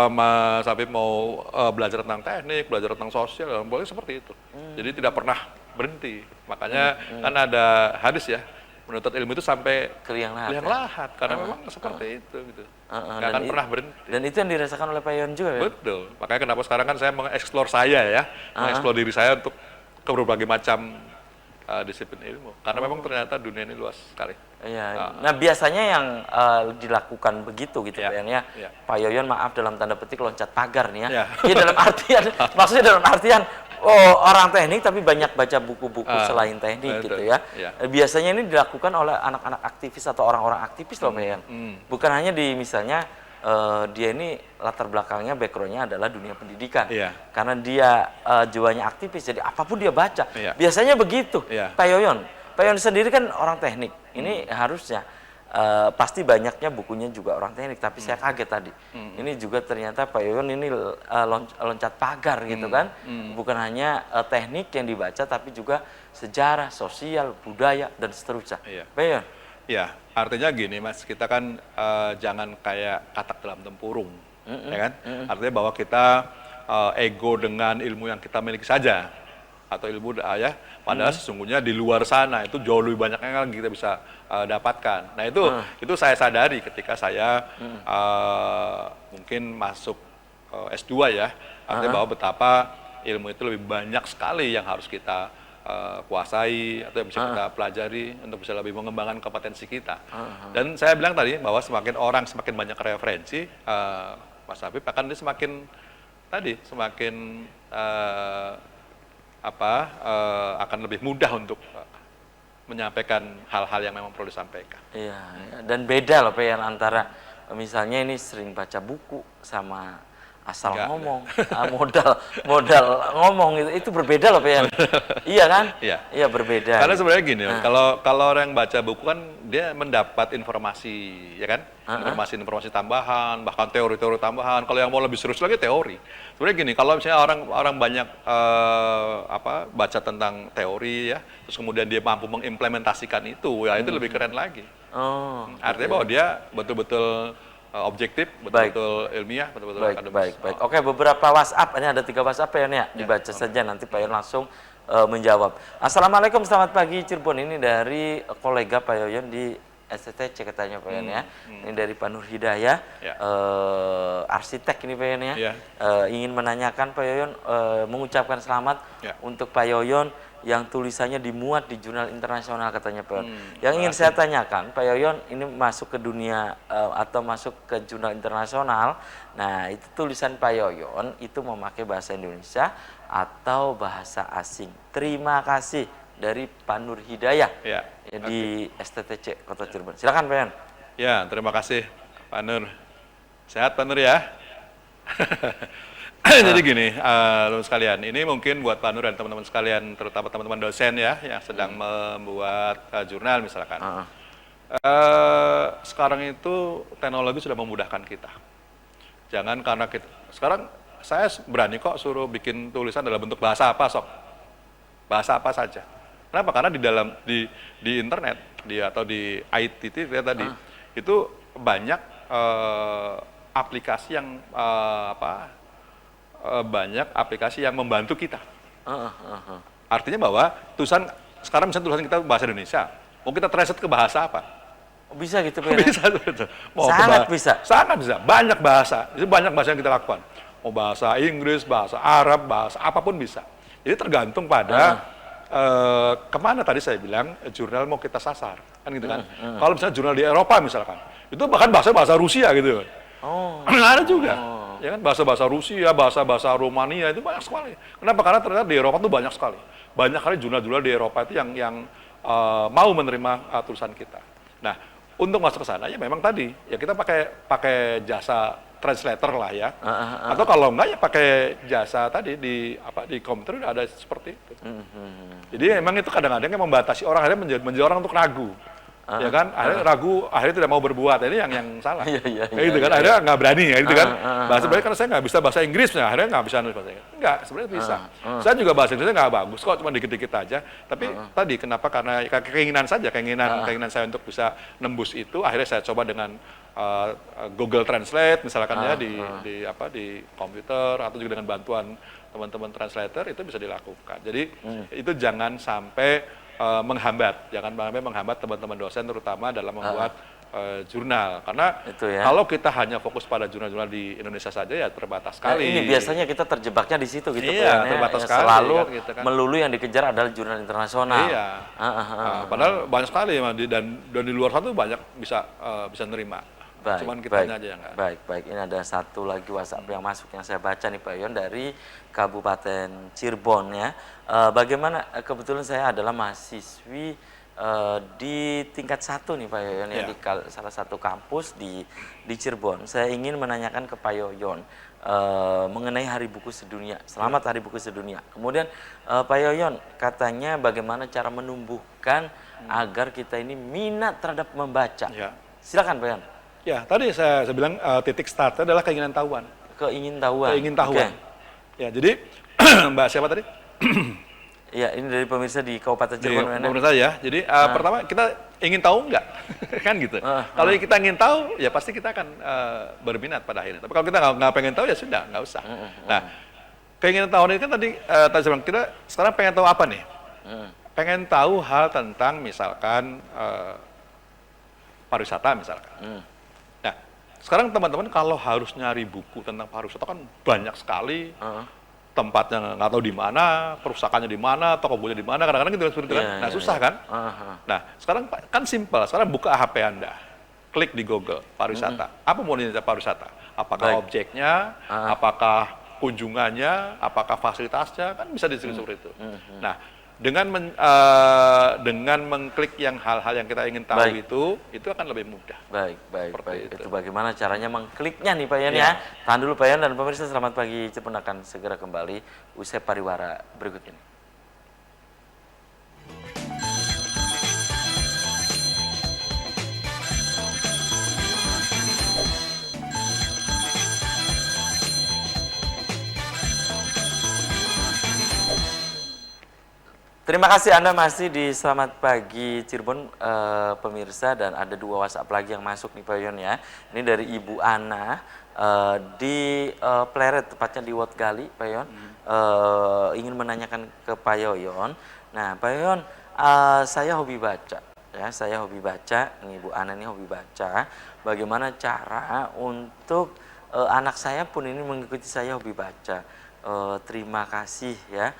Speaker 2: Mas Habib mau belajar tentang teknik, belajar tentang sosial, boleh seperti itu. Jadi tidak pernah berhenti. Makanya kan ada hadis ya, menuntut ilmu itu sampai
Speaker 1: ke liang lahat.
Speaker 2: liang
Speaker 1: ya?
Speaker 2: lahat, karena memang seperti itu gitu. Nggak
Speaker 1: dan
Speaker 2: akan
Speaker 1: i-
Speaker 2: pernah berhenti.
Speaker 1: Dan itu yang dirasakan oleh Pak Yon juga ya?
Speaker 2: Betul. Makanya kenapa sekarang kan saya mengeksplor saya ya, mengeksplor diri saya untuk ke berbagai macam disiplin ilmu. Karena memang ternyata dunia ini luas sekali.
Speaker 1: Iya. Nah biasanya yang dilakukan begitu gitu
Speaker 2: Iya,
Speaker 1: Pak Yon ya.
Speaker 2: iya.
Speaker 1: Pak Yoyon maaf dalam tanda petik loncat pagar nih ya.
Speaker 2: Iya.
Speaker 1: Ya dalam artian, maksudnya dalam artian orang teknik tapi banyak baca buku-buku selain teknik
Speaker 2: betul.
Speaker 1: gitu ya.
Speaker 2: Iya.
Speaker 1: Biasanya ini dilakukan oleh anak-anak aktivis atau orang-orang aktivis loh Pak Yon. Bukan hanya di misalnya dia ini latar belakangnya backgroundnya adalah dunia pendidikan.
Speaker 2: Iya.
Speaker 1: Karena dia jiwanya aktivis jadi apapun dia baca.
Speaker 2: Iya.
Speaker 1: Biasanya begitu.
Speaker 2: Iya.
Speaker 1: Pak Yoyon sendiri kan orang teknik. Ini harusnya pasti banyaknya bukunya juga orang teknik. Tapi saya kaget tadi. Ini juga ternyata Pak Yoyon ini loncat pagar gitu kan. Bukan hanya teknik yang dibaca, tapi juga sejarah, sosial, budaya dan seterusnya.
Speaker 2: Iya.
Speaker 1: Pak Yoyon.
Speaker 2: Ya, artinya gini mas, kita kan jangan kayak katak dalam tempurung, ya kan? Artinya bahwa kita ego dengan ilmu yang kita miliki saja, atau ilmu ya, padahal sesungguhnya di luar sana itu jauh lebih banyak yang kita bisa dapatkan. Nah itu saya sadari ketika saya mungkin masuk S2 ya, artinya bahwa betapa ilmu itu lebih banyak sekali yang harus kita kuasai atau yang bisa kita pelajari untuk bisa lebih mengembangkan kompetensi kita. Dan saya bilang tadi bahwa semakin orang semakin banyak referensi, Mas Habib akan dia semakin akan lebih mudah untuk menyampaikan hal-hal yang memang perlu disampaikan.
Speaker 1: Iya, dan beda loh Pak Yan antara misalnya ini sering baca buku sama asal
Speaker 2: Enggak.
Speaker 1: ngomong, modal ngomong itu berbeda loh Pak Yan. Iya kan?
Speaker 2: Iya.
Speaker 1: Iya berbeda.
Speaker 2: Karena sebenarnya gini, kalau orang yang baca buku kan dia mendapat informasi, ya kan? Informasi tambahan, bahkan teori-teori tambahan. Kalau yang mau lebih serius lagi teori. Sebenarnya gini, kalau misalnya orang banyak baca tentang teori ya, terus kemudian dia mampu mengimplementasikan itu, ya itu lebih keren lagi.
Speaker 1: Oh,
Speaker 2: Artinya bahwa dia betul-betul objektif, betul-betul ilmiah, betul-betul akademis.
Speaker 1: baik. Oke, beberapa WhatsApp, ini ada 3 WhatsApp Pak Yan ya, dibaca saja nanti Pak Yan langsung menjawab. Assalamualaikum, selamat pagi Cirebon, ini dari kolega Pak Yoyon di STTC katanya Pak Yon ya. Ini dari Pak Nur Hidayah,
Speaker 2: Ya.
Speaker 1: arsitek ini Pak Yon ya.
Speaker 2: Ya.
Speaker 1: Ingin menanyakan Pak Yoyon, mengucapkan selamat
Speaker 2: Ya.
Speaker 1: untuk Pak Yoyon yang tulisannya dimuat di jurnal internasional katanya Pak Yoyon. Yang ingin
Speaker 2: makasih.
Speaker 1: saya tanyakan, Pak Yoyon ini masuk ke dunia atau masuk ke jurnal internasional. Nah, itu tulisan Pak Yoyon itu memakai bahasa Indonesia atau bahasa asing. Terima kasih dari Pak Nur Hidayah
Speaker 2: Ya.
Speaker 1: di STTC Kota Cirebon. Silakan Pak Yoyon.
Speaker 2: Ya, terima kasih Pak Nur. Sehat Pak Nur ya? Jadi gini, teman sekalian, ini mungkin buat Pak Nur dan teman-teman sekalian, terutama teman-teman dosen ya, yang sedang membuat jurnal misalkan. Sekarang itu teknologi sudah memudahkan kita. Jangan karena kita, sekarang saya berani kok suruh bikin tulisan dalam bentuk bahasa apa sok. Bahasa apa saja. Kenapa? Karena di internet, atau di IT itu ya tadi, itu banyak aplikasi yang banyak aplikasi yang membantu kita. Artinya bahwa tulisan sekarang misalnya tulisan kita bahasa Indonesia, mau kita translate ke bahasa apa?
Speaker 1: Bisa gitu Pak Yoyon?
Speaker 2: Bisa, betul.
Speaker 1: Sangat bisa.
Speaker 2: Sangat bisa. Banyak bahasa. Itu banyak bahasa yang kita lakukan. Mau bahasa Inggris, bahasa Arab, bahasa apapun bisa. Jadi tergantung pada kemana tadi saya bilang jurnal mau kita sasar, kan gitu kan? Kalau misalnya jurnal di Eropa misalkan, itu bahkan bahasa Rusia gitu. Ada juga. Ya kan bahasa Rusia, bahasa Romania itu banyak sekali. Kenapa? Karena ternyata di Eropa itu banyak sekali. Banyak kali jurnal-jurnal di Eropa itu yang mau menerima tulisan kita. Nah, untuk masuk ke sana ya memang tadi ya kita pakai jasa translator lah ya. Atau kalau enggak ya pakai jasa tadi di komputer udah ada seperti itu. Jadi memang itu kadang-kadang yang membatasi orang, akhirnya menjadi orang untuk ragu. Ya kan, akhirnya ragu, akhirnya tidak mau berbuat. Ini yang salah. Kayak gitu kan, akhirnya nggak berani ya gitu kan. Sebenarnya kan saya nggak bisa bahasa Inggris, akhirnya nggak bisa nulis bahasa Inggris. Enggak, sebenarnya bisa. Saya juga bahasa Inggrisnya nggak bagus kok, cuma dikit-dikit aja. Tapi tadi kenapa? Karena keinginan saja, keinginan saya untuk bisa nembus itu. Akhirnya saya coba dengan Google Translate misalkan ya di komputer atau juga dengan bantuan teman-teman translator itu bisa dilakukan. Jadi itu jangan sampai jangan sampai menghambat teman-teman dosen terutama dalam membuat jurnal. Karena kalau kita hanya fokus pada jurnal-jurnal di Indonesia saja ya terbatas sekali.
Speaker 1: Ini biasanya kita terjebaknya di situ gitu
Speaker 2: Iya, terbatas sekali.
Speaker 1: Selalu
Speaker 2: kan, gitu kan.
Speaker 1: melulu yang dikejar adalah jurnal internasional.
Speaker 2: Iya. Padahal banyak sekali dan di luar sana tuh banyak bisa nerima. Cuman kitanya aja yang nggak.
Speaker 1: Baik. Ini ada satu lagi WhatsApp yang masuk yang saya baca nih Pak Yon dari Kabupaten Cirebon ya. Bagaimana kebetulan saya adalah mahasiswi di tingkat 1 nih Pak Yoyon ya, di salah satu kampus di Cirebon. Saya ingin menanyakan ke Pak Yoyon mengenai Hari Buku Sedunia. Selamat Hari Buku Sedunia. Kemudian Pak Yoyon katanya bagaimana cara menumbuhkan agar kita ini minat terhadap membaca. Silakan Pak Yoyon.
Speaker 2: Ya, tadi saya bilang titik startnya adalah keingintahuan.
Speaker 1: Keingintahuan.
Speaker 2: Ya, jadi Mbak siapa tadi?
Speaker 1: Ya, ini dari pemirsa di Kabupaten Cirebon.
Speaker 2: Pemirsa ya. Jadi pertama kita ingin tahu enggak? Kan gitu. Kalau kita ingin tahu, ya pasti kita akan berminat pada akhirnya. Tapi kalau kita nggak pengen tahu ya sudah, nggak usah. Nah, keinginan tahu ini kan tadi saya bilang kita sekarang pengen tahu apa nih? Pengen tahu hal tentang misalkan pariwisata misalkan. Nah, sekarang teman-teman kalau harus nyari buku tentang pariwisata kan banyak sekali. Tempatnya nggak tahu di mana, perusakannya di mana, toko bukunya di mana, kadang-kadang gitu seperti itu kan. Nah, susah kan? Nah, sekarang kan simpel. Sekarang buka HP Anda, klik di Google pariwisata. Apa mau dilihat pariwisata? Apakah objeknya, apakah kunjungannya, apakah fasilitasnya, kan bisa disebut seperti itu. Nah, dengan mengklik yang hal-hal yang kita ingin tahu itu akan lebih mudah.
Speaker 1: Baik. Itu bagaimana caranya mengkliknya nih Pak Yan ya. Tahan dulu Pak Yan dan pemirsa, selamat pagi. Cirebon akan segera kembali usai pariwara berikut ini. Terima kasih Anda masih di Selamat Pagi Cirebon pemirsa, dan ada 2 WhatsApp lagi yang masuk nih Pak Yon ya. Ini dari Ibu Ana di Pleret, tepatnya di Wotgali Pak Yon. Ingin menanyakan ke Pak Yoyon. Nah Pak Yoyon, saya hobi baca. ya, saya hobi baca, ini Bu Ana ini hobi baca. Bagaimana cara untuk anak saya pun ini mengikuti saya hobi baca. Terima kasih ya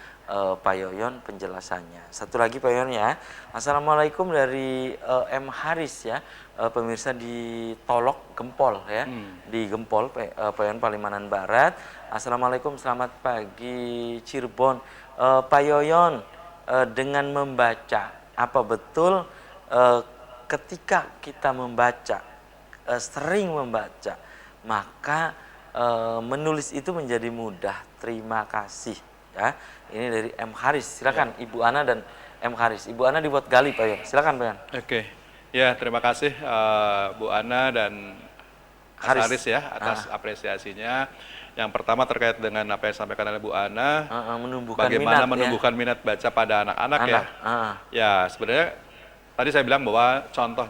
Speaker 1: Pak Yoyon penjelasannya. Satu lagi Pak Yoyon ya. Assalamualaikum dari M Haris ya. Pemirsa di Tolok Gempol ya. Di Gempol Pak Yoyon Palimanan Barat. Assalamualaikum, selamat pagi Cirebon. Pak Yoyon, dengan membaca, apa betul ketika kita membaca, sering membaca, maka menulis itu menjadi mudah? Terima kasih ya. Ini dari M Haris. Silakan ya. Ibu Ana dan M Haris. Ibu Ana dibuat gali Pak Yoyon. Silakan Pak Yoyon.
Speaker 2: Oke. Ya, terima kasih Bu Ana dan Mas Haris ya atas apresiasinya. Yang pertama terkait dengan apa yang disampaikan oleh Bu Ana, bagaimana menumbuhkan minat baca pada anak-anak ya. Ya, sebenarnya tadi saya bilang bahwa contoh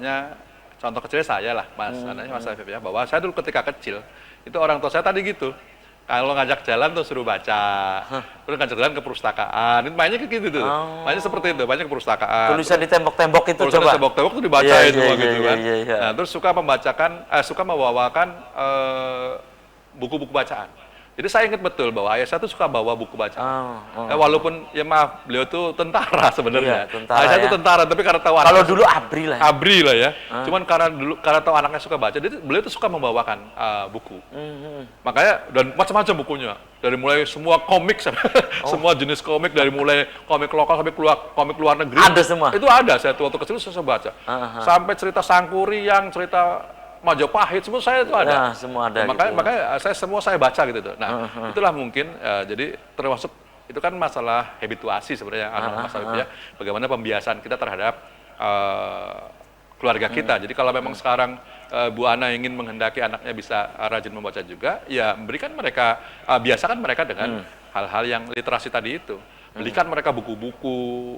Speaker 2: kecilnya saya lah, Mas Afif ya, bahwa saya dulu ketika kecil itu orang tua saya tadi gitu. Kalau ngajak jalan tuh suruh baca, terus ngajak jalan ke perpustakaan, itu mainnya kayak gitu tuh, mainnya seperti itu, banyak ke perpustakaan.
Speaker 1: Tulisan di tembok-tembok itu
Speaker 2: tulisan
Speaker 1: coba.
Speaker 2: Tulisan di tembok-tembok itu dibacain semua gitu kan.
Speaker 1: Nah,
Speaker 2: terus suka membawakan buku-buku bacaan. Jadi saya ingat betul bahwa ayah saya tuh suka bawa buku bacaan. Walaupun ya maaf, beliau tuh tentara sebenarnya. Ayah saya tuh tentara, tapi karena tahu
Speaker 1: kalau dulu ABRI lah.
Speaker 2: ABRI lah ya. Cuman karena tahu anaknya suka baca, jadi beliau tuh suka membawakan buku. Makanya dan macam-macam bukunya. Dari mulai semua komik, semua jenis komik, dari mulai komik lokal sampai komik luar negeri.
Speaker 1: Ada semua.
Speaker 2: Itu ada. Saya tuh waktu kecil saya baca. Sampai cerita Sangkuriang, cerita Majapahit, semua saya itu ada.
Speaker 1: Nah, semua ada.
Speaker 2: Makanya saya baca gitu tuh. Nah, itulah mungkin jadi termasuk itu kan masalah habituasi sebenarnya masalah itu ya. Bagaimana pembiasaan kita terhadap keluarga kita. Jadi kalau memang sekarang Bu Ana ingin menghendaki anaknya bisa rajin membaca juga, ya berikan mereka biasakan mereka dengan hal-hal yang literasi tadi itu. Belikan mereka buku-buku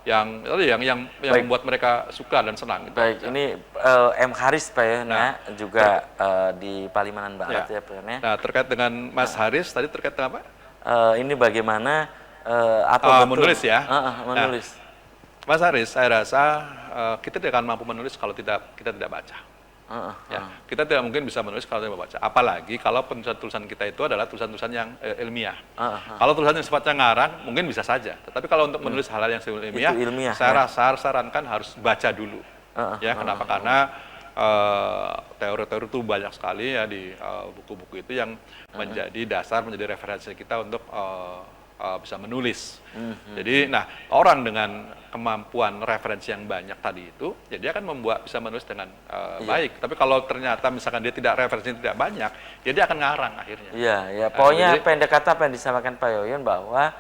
Speaker 2: yang membuat mereka suka dan senang. Gitu.
Speaker 1: Baik, ini M Haris Pak ya, juga di Palimanan Barat ya Pak ya.
Speaker 2: Nah, terkait dengan Mas Haris tadi terkait dengan apa?
Speaker 1: Ini bagaimana apa betul?
Speaker 2: Menulis ya.
Speaker 1: Menulis.
Speaker 2: Nah, Mas Haris, saya rasa kita tidak akan mampu menulis kalau kita tidak baca. Kita tidak mungkin bisa menulis kalau tidak baca. Apalagi kalau tulisan kita itu adalah tulisan-tulisan yang ilmiah. Kalau tulisan yang sifatnya ngarang, mungkin bisa saja. Tetapi kalau untuk menulis hal-hal yang ilmiah, saya sarankan harus baca dulu. Kenapa? Karena teori-teori itu banyak sekali ya di buku-buku itu yang menjadi dasar, menjadi referensi kita untuk bisa menulis. Jadi, orang dengan kemampuan referensi yang banyak tadi itu, ya dia akan bisa menulis dengan baik. Tapi kalau ternyata misalkan dia referensi tidak banyak, ya dia akan ngarang akhirnya.
Speaker 1: Iya. Pokoknya pendek kata apa yang disampaikan Pak Yoyon bahwa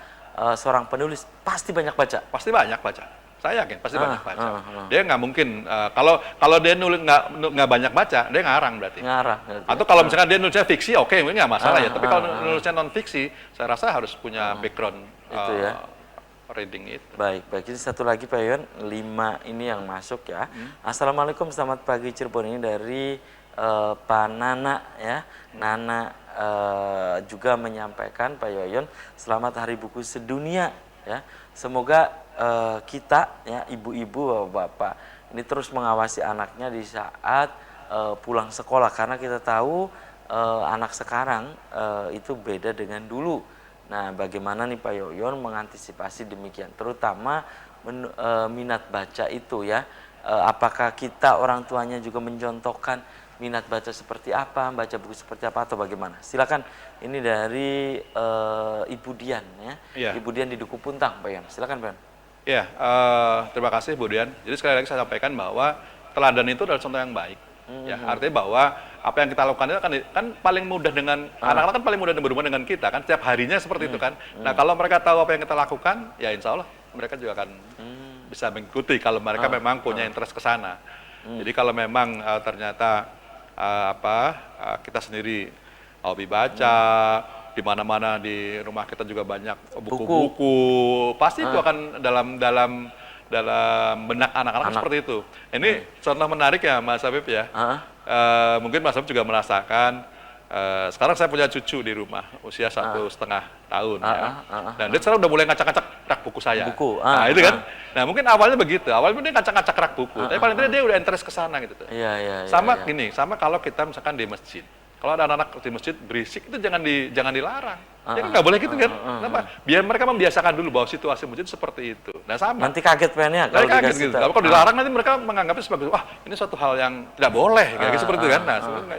Speaker 1: seorang penulis pasti banyak baca.
Speaker 2: Pasti banyak baca. Saya yakin pasti banyak baca. Dia nggak mungkin kalau dia nulis nggak banyak baca, dia ngarang berarti. Atau kalau misalkan dia nulisnya fiksi, oke, mungkin nggak masalah ya. Tapi kalau nulisnya non fiksi, saya rasa harus punya background itu ya. Reading itu.
Speaker 1: Baik. Ini satu lagi Pak Yoyon, 5 ini yang masuk ya. Assalamualaikum, selamat pagi Cirebon, ini dari Pak Nana ya. Nana juga menyampaikan Pak Yoyon, selamat Hari Buku Sedunia ya. Semoga kita ya, ibu-ibu, bapak-bapak ini terus mengawasi anaknya di saat pulang sekolah, karena kita tahu anak sekarang itu beda dengan dulu. Nah, bagaimana nih Pak Yoyon mengantisipasi demikian, terutama minat baca itu ya? Apakah kita orang tuanya juga mencontohkan minat baca seperti apa, baca buku seperti apa, atau bagaimana? Silakan, ini dari Ibu Dian ya. Ibu Dian di Duku Puntang, Pak Yoyon. Silakan Pak Yoyon.
Speaker 2: Ya, terima kasih Bu Dian. Jadi sekali lagi saya sampaikan bahwa teladan itu adalah contoh yang baik. Ya, artinya bahwa apa yang kita lakukan itu kan paling mudah dengan anak-anak, kan paling mudah berhubungan dengan kita kan, setiap harinya seperti itu kan. Nah, kalau mereka tahu apa yang kita lakukan, ya insya Allah mereka juga akan bisa mengikuti kalau mereka memang punya interest ke sana. Jadi kalau memang ternyata kita sendiri hobi baca, di mana-mana di rumah kita juga banyak buku-buku, pasti itu akan dalam benak anak-anak seperti itu. Ini contoh menarik ya Mas Habib ya. Mungkin Mas Habib juga merasakan, sekarang saya punya cucu di rumah, usia 1,5 tahun ya. Dan dia sekarang udah mulai ngacak-ngacak rak buku saya.
Speaker 1: Buku,
Speaker 2: Nah itu kan, nah mungkin awalnya begitu, awalnya dia ngacak-ngacak rak buku, tapi paling tidak dia udah interest ke sana gitu tuh.
Speaker 1: Iya.
Speaker 2: Sama gini, sama kalau kita misalkan di masjid, kalau ada anak-anak di masjid berisik itu jangan dilarang. Ya kan nggak boleh gitu kan? Kenapa? Biar mereka membiasakan dulu bahwa situasi masjid seperti itu. Nah sama.
Speaker 1: Nanti kaget pengennya kalau
Speaker 2: Mereka kaget
Speaker 1: dikasih
Speaker 2: gitu.
Speaker 1: tahu.
Speaker 2: Kalau dilarang nanti mereka menganggapnya sebagai wah ini suatu hal yang tidak boleh kayak seperti itu kan. Nah,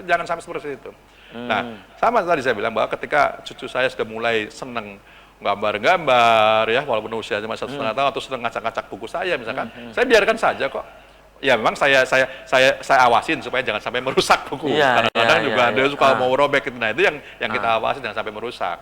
Speaker 2: jangan sampai seperti itu. Nah, sama tadi saya bilang bahwa ketika cucu saya sudah mulai seneng gambar-gambar ya walaupun usianya masih 1,5 tahun atau sudah ngacak-ngacak buku saya misalkan, saya biarkan saja kok. Ya memang saya awasin supaya jangan sampai merusak buku. Kadang-kadang juga dia suka mau robek itu. Nah itu yang kita awasin jangan sampai merusak.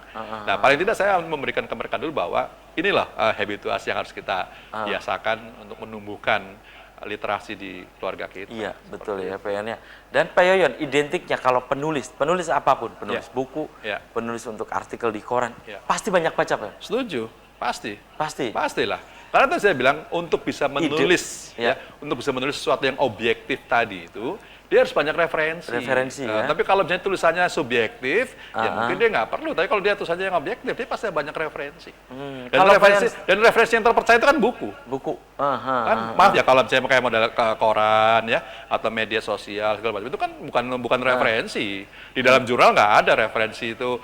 Speaker 2: Nah paling tidak saya memberikan ke mereka dulu bahwa inilah habituasi yang harus kita biasakan untuk menumbuhkan literasi di keluarga kita.
Speaker 1: Iya betul ya Pak Yoyon ya. Dan Pak Yoyon identiknya kalau penulis apapun, penulis buku, penulis untuk artikel di koran, pasti banyak baca Pak Yoyon?
Speaker 2: Setuju, pasti. Pastilah. Karena tadi saya bilang untuk bisa menulis, untuk bisa menulis sesuatu yang objektif tadi itu, dia harus banyak referensi. Tapi kalau misalnya tulisannya subjektif, ya mungkin dia nggak perlu. Tapi kalau dia tulisannya yang objektif, dia pasti banyak referensi. Dan referensi yang terpercaya itu kan buku. Kan, maaf ya kalau misalnya kayak model ke koran ya atau media sosial segala macam itu kan bukan referensi. Di dalam jurnal nggak ada referensi itu.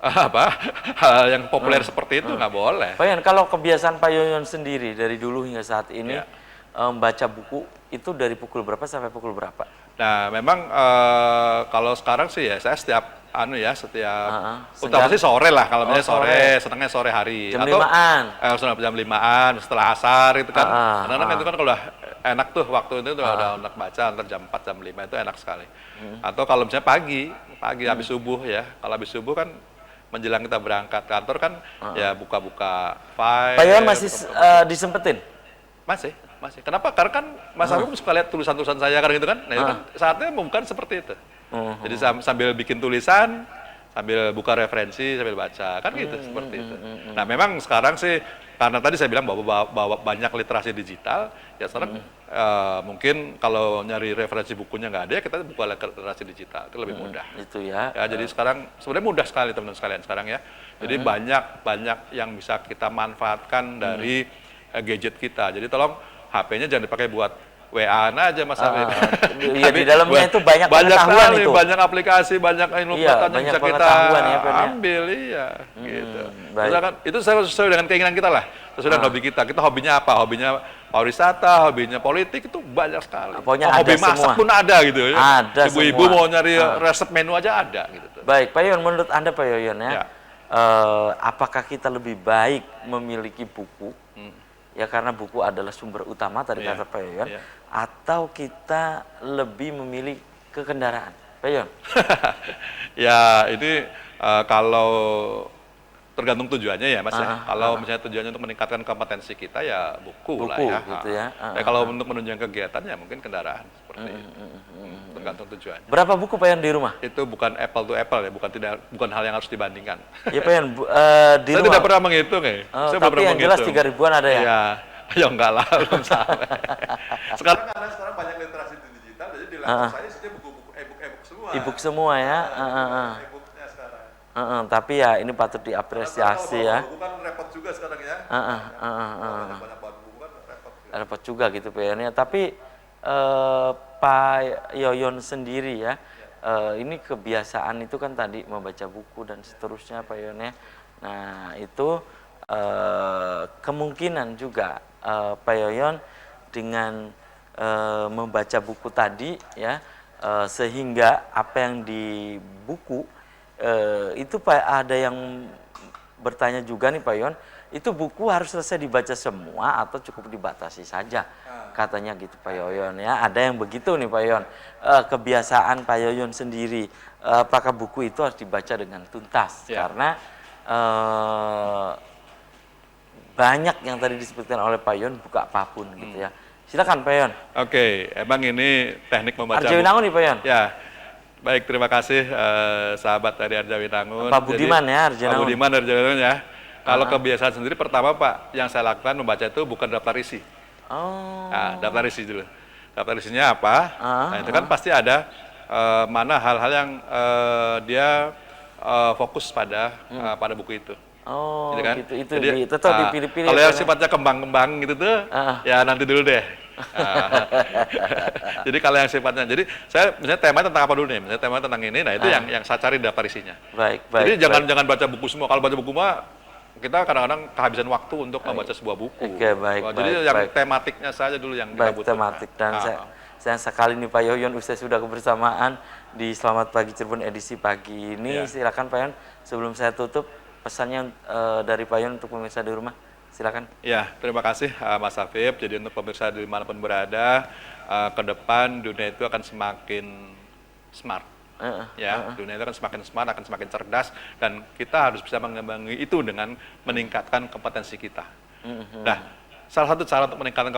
Speaker 2: Hal yang populer seperti itu nggak boleh.
Speaker 1: Pak Yoyon, kalau kebiasaan Pak Yoyon sendiri dari dulu hingga saat ini membaca buku itu dari pukul berapa sampai pukul berapa?
Speaker 2: Nah, memang kalau sekarang sih ya saya setiap utama sih sore lah kalau misalnya sore, senangnya sore hari
Speaker 1: jam
Speaker 2: atau
Speaker 1: 5-an.
Speaker 2: Jam 5-an setelah asar itu kan. Karena itu kan kalau udah enak tuh waktu itu udah enak baca antar jam 4 jam 5 itu enak sekali. Atau kalau misalnya pagi habis subuh ya. Kalau habis subuh kan menjelang kita berangkat kantor kan ya buka-buka file.
Speaker 1: Pak Yoyon masih disempetin?
Speaker 2: Masih. Kenapa? Karena kan Mas Agung suka lihat tulisan-tulisan saya kan gitu kan. Nah itu kan saatnya bukan seperti itu. Jadi sambil bikin tulisan, sambil buka referensi, sambil baca kan gitu seperti itu. Nah memang sekarang sih karena tadi saya bilang bahwa banyak literasi digital, ya sekarang mungkin kalau nyari referensi bukunya nggak ada, ya kita buka literasi digital, itu lebih mudah.
Speaker 1: Itu ya.
Speaker 2: Jadi sekarang sebenarnya mudah sekali teman-teman sekalian sekarang ya. Jadi banyak yang bisa kita manfaatkan dari gadget kita. Jadi tolong HP-nya jangan dipakai buat WA aja Mas Afif.
Speaker 1: Iya di dalamnya itu banyak pengetahuan itu.
Speaker 2: Banyak aplikasi, banyak ilmu pengetahuan yang bisa kita ambil, gitu. Kan, itu sesuai dengan keinginan kita lah, sesuai dengan hobi kita. Kita hobinya apa? Hobinya pariwisata, hobinya politik itu banyak sekali. Hobi masak pun ada gitu ya.
Speaker 1: Ada
Speaker 2: ibu-ibu mau nyari resep menu aja ada gitu.
Speaker 1: Baik, Pak Yoyon, menurut Anda Pak Yoyon ya, apakah kita lebih baik memiliki buku? Ya karena buku adalah sumber utama tadi kata Pak Yoyon, atau kita lebih memilih ke kendaraan, Pak Yoyon?
Speaker 2: Ya ini kalau tergantung tujuannya ya Mas ya. Kalau misalnya tujuannya untuk meningkatkan kompetensi kita ya buku lah ya.
Speaker 1: Gitu ya.
Speaker 2: Kalau untuk menunjang kegiatan ya mungkin kendaraan seperti itu. Tergantung tujuannya.
Speaker 1: Berapa buku Pak Yoyon di rumah?
Speaker 2: Itu bukan apple to apple ya, bukan hal yang harus dibandingkan.
Speaker 1: Ya Pak Yoyon, di
Speaker 2: saya
Speaker 1: rumah.
Speaker 2: tidak pernah menghitung ya. Saya
Speaker 1: tapi yang jelas 3.000-an ada ya?
Speaker 2: Iya. Ya enggak lah, belum sampai. Sekarang banyak literasi digital, jadi di laptop saya isinya buku-buku e-book semua.
Speaker 1: E-book semua ya.
Speaker 2: E-booknya sekarang.
Speaker 1: Tapi ya ini patut diapresiasi ya.
Speaker 2: Buku kan repot juga sekarang ya. Banyak banget buku kan repot juga.
Speaker 1: Repot juga gitu Pak Yoyon ya. Tapi Pak Yoyon sendiri ya, ini kebiasaan itu kan tadi membaca buku dan seterusnya Pak Yoyon ya. Nah itu kemungkinan juga Pak Yoyon dengan membaca buku tadi ya, sehingga apa yang di buku itu Pak, ada yang bertanya juga nih Pak Yoyon, itu buku harus selesai dibaca semua atau cukup dibatasi saja, katanya gitu Pak Yoyon ya. Ada yang begitu nih Pak Yoyon. Kebiasaan Pak Yoyon sendiri, apakah buku itu harus dibaca dengan tuntas? Karena banyak yang tadi disebutkan oleh Pak Yoyon buka apapun gitu ya. Silakan Pak Yoyon.
Speaker 2: Oke, emang ini teknik membaca
Speaker 1: Arja Winangun nih Pak Yoyon.
Speaker 2: Ya, baik terima kasih sahabat dari Arja Winangun.
Speaker 1: Pak Budiman ya Arja Winangun.
Speaker 2: Pak Budiman Arja Winangun ya. Kalau kebiasaan sendiri pertama Pak, yang saya lakukan membaca itu bukan daftar isi. Nah, daftar isi dulu. Daftar isinya apa? Nah itu kan pasti ada mana hal-hal yang dia fokus pada buku itu.
Speaker 1: Oh,
Speaker 2: gitu kan.
Speaker 1: gitu. Itu
Speaker 2: Jadi
Speaker 1: tetap dipilih-pilih.
Speaker 2: kalau
Speaker 1: ya,
Speaker 2: yang
Speaker 1: Pak, ya?
Speaker 2: sifatnya kembang-kembang gitu tuh, ya nanti dulu deh. Jadi kalau yang sifatnya, jadi saya misalnya tema tentang apa dulu nih? Misalnya tema tentang ini, nah itu yang saya cari daftar isinya.
Speaker 1: Baik,
Speaker 2: Jadi
Speaker 1: baik.
Speaker 2: jangan baca buku semua. Kalau baca buku mah kita kadang-kadang kehabisan waktu untuk membaca sebuah buku.
Speaker 1: Oke, baik,
Speaker 2: Wah, jadi
Speaker 1: baik,
Speaker 2: yang
Speaker 1: baik.
Speaker 2: tematiknya saja dulu yang kita
Speaker 1: Baik,
Speaker 2: butuhkan.
Speaker 1: tematik. Dan saya sekali nih Pak Yoyon, usai sudah kebersamaan di Selamat Pagi Cirebon edisi pagi ini.
Speaker 2: Ya.
Speaker 1: Silakan Pak Yoyon, sebelum saya tutup, pesannya dari Pak Yoyon untuk pemirsa di rumah. Silakan.
Speaker 2: Ya, terima kasih Mas Afif. Jadi untuk pemirsa dimanapun berada, ke depan dunia itu akan semakin smart. Ya, dunia itu akan semakin smart, akan semakin cerdas, dan kita harus bisa mengimbangi itu dengan meningkatkan kompetensi kita. Nah, salah satu cara untuk meningkatkan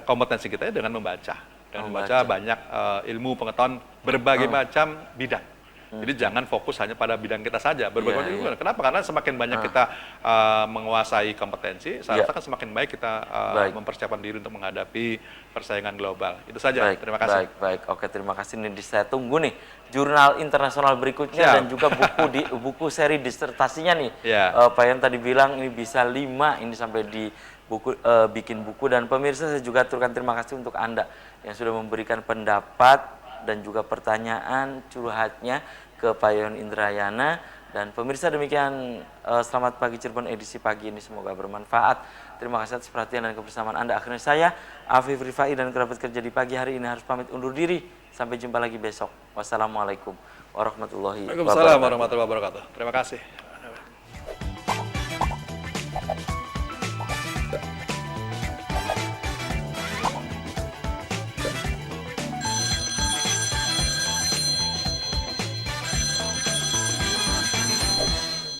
Speaker 2: kompetensi kita dengan membaca. Dan membaca banyak ilmu pengetahuan berbagai macam bidang. Jadi jangan fokus hanya pada bidang kita saja. Berbagai macam bidang. Kenapa? Karena semakin banyak kita menguasai kompetensi, saya rasa kan semakin baik kita mempersiapkan diri untuk menghadapi persaingan global. Itu saja.
Speaker 1: Baik,
Speaker 2: terima kasih.
Speaker 1: Baik. Oke, terima kasih. Ini saya tunggu nih jurnal internasional berikutnya. Dan juga buku seri disertasinya nih. Pak Yoyon tadi bilang ini bisa 5, ini sampai di bikin buku. Dan pemirsa, saya juga aturkan terima kasih untuk Anda yang sudah memberikan pendapat dan juga pertanyaan curhatnya ke Pak Yoyon Indrayana. Dan pemirsa, demikian Selamat Pagi Cirebon edisi pagi ini, semoga bermanfaat. Terima kasih atas perhatian dan kebersamaan Anda. Akhirnya saya, Afif Rifai, dan kerabat kerja di pagi hari ini harus pamit undur diri. Sampai jumpa lagi besok. Wassalamualaikum warahmatullahi wabarakatuh.
Speaker 2: Waalaikumsalam warahmatullahi wabarakatuh. Terima kasih.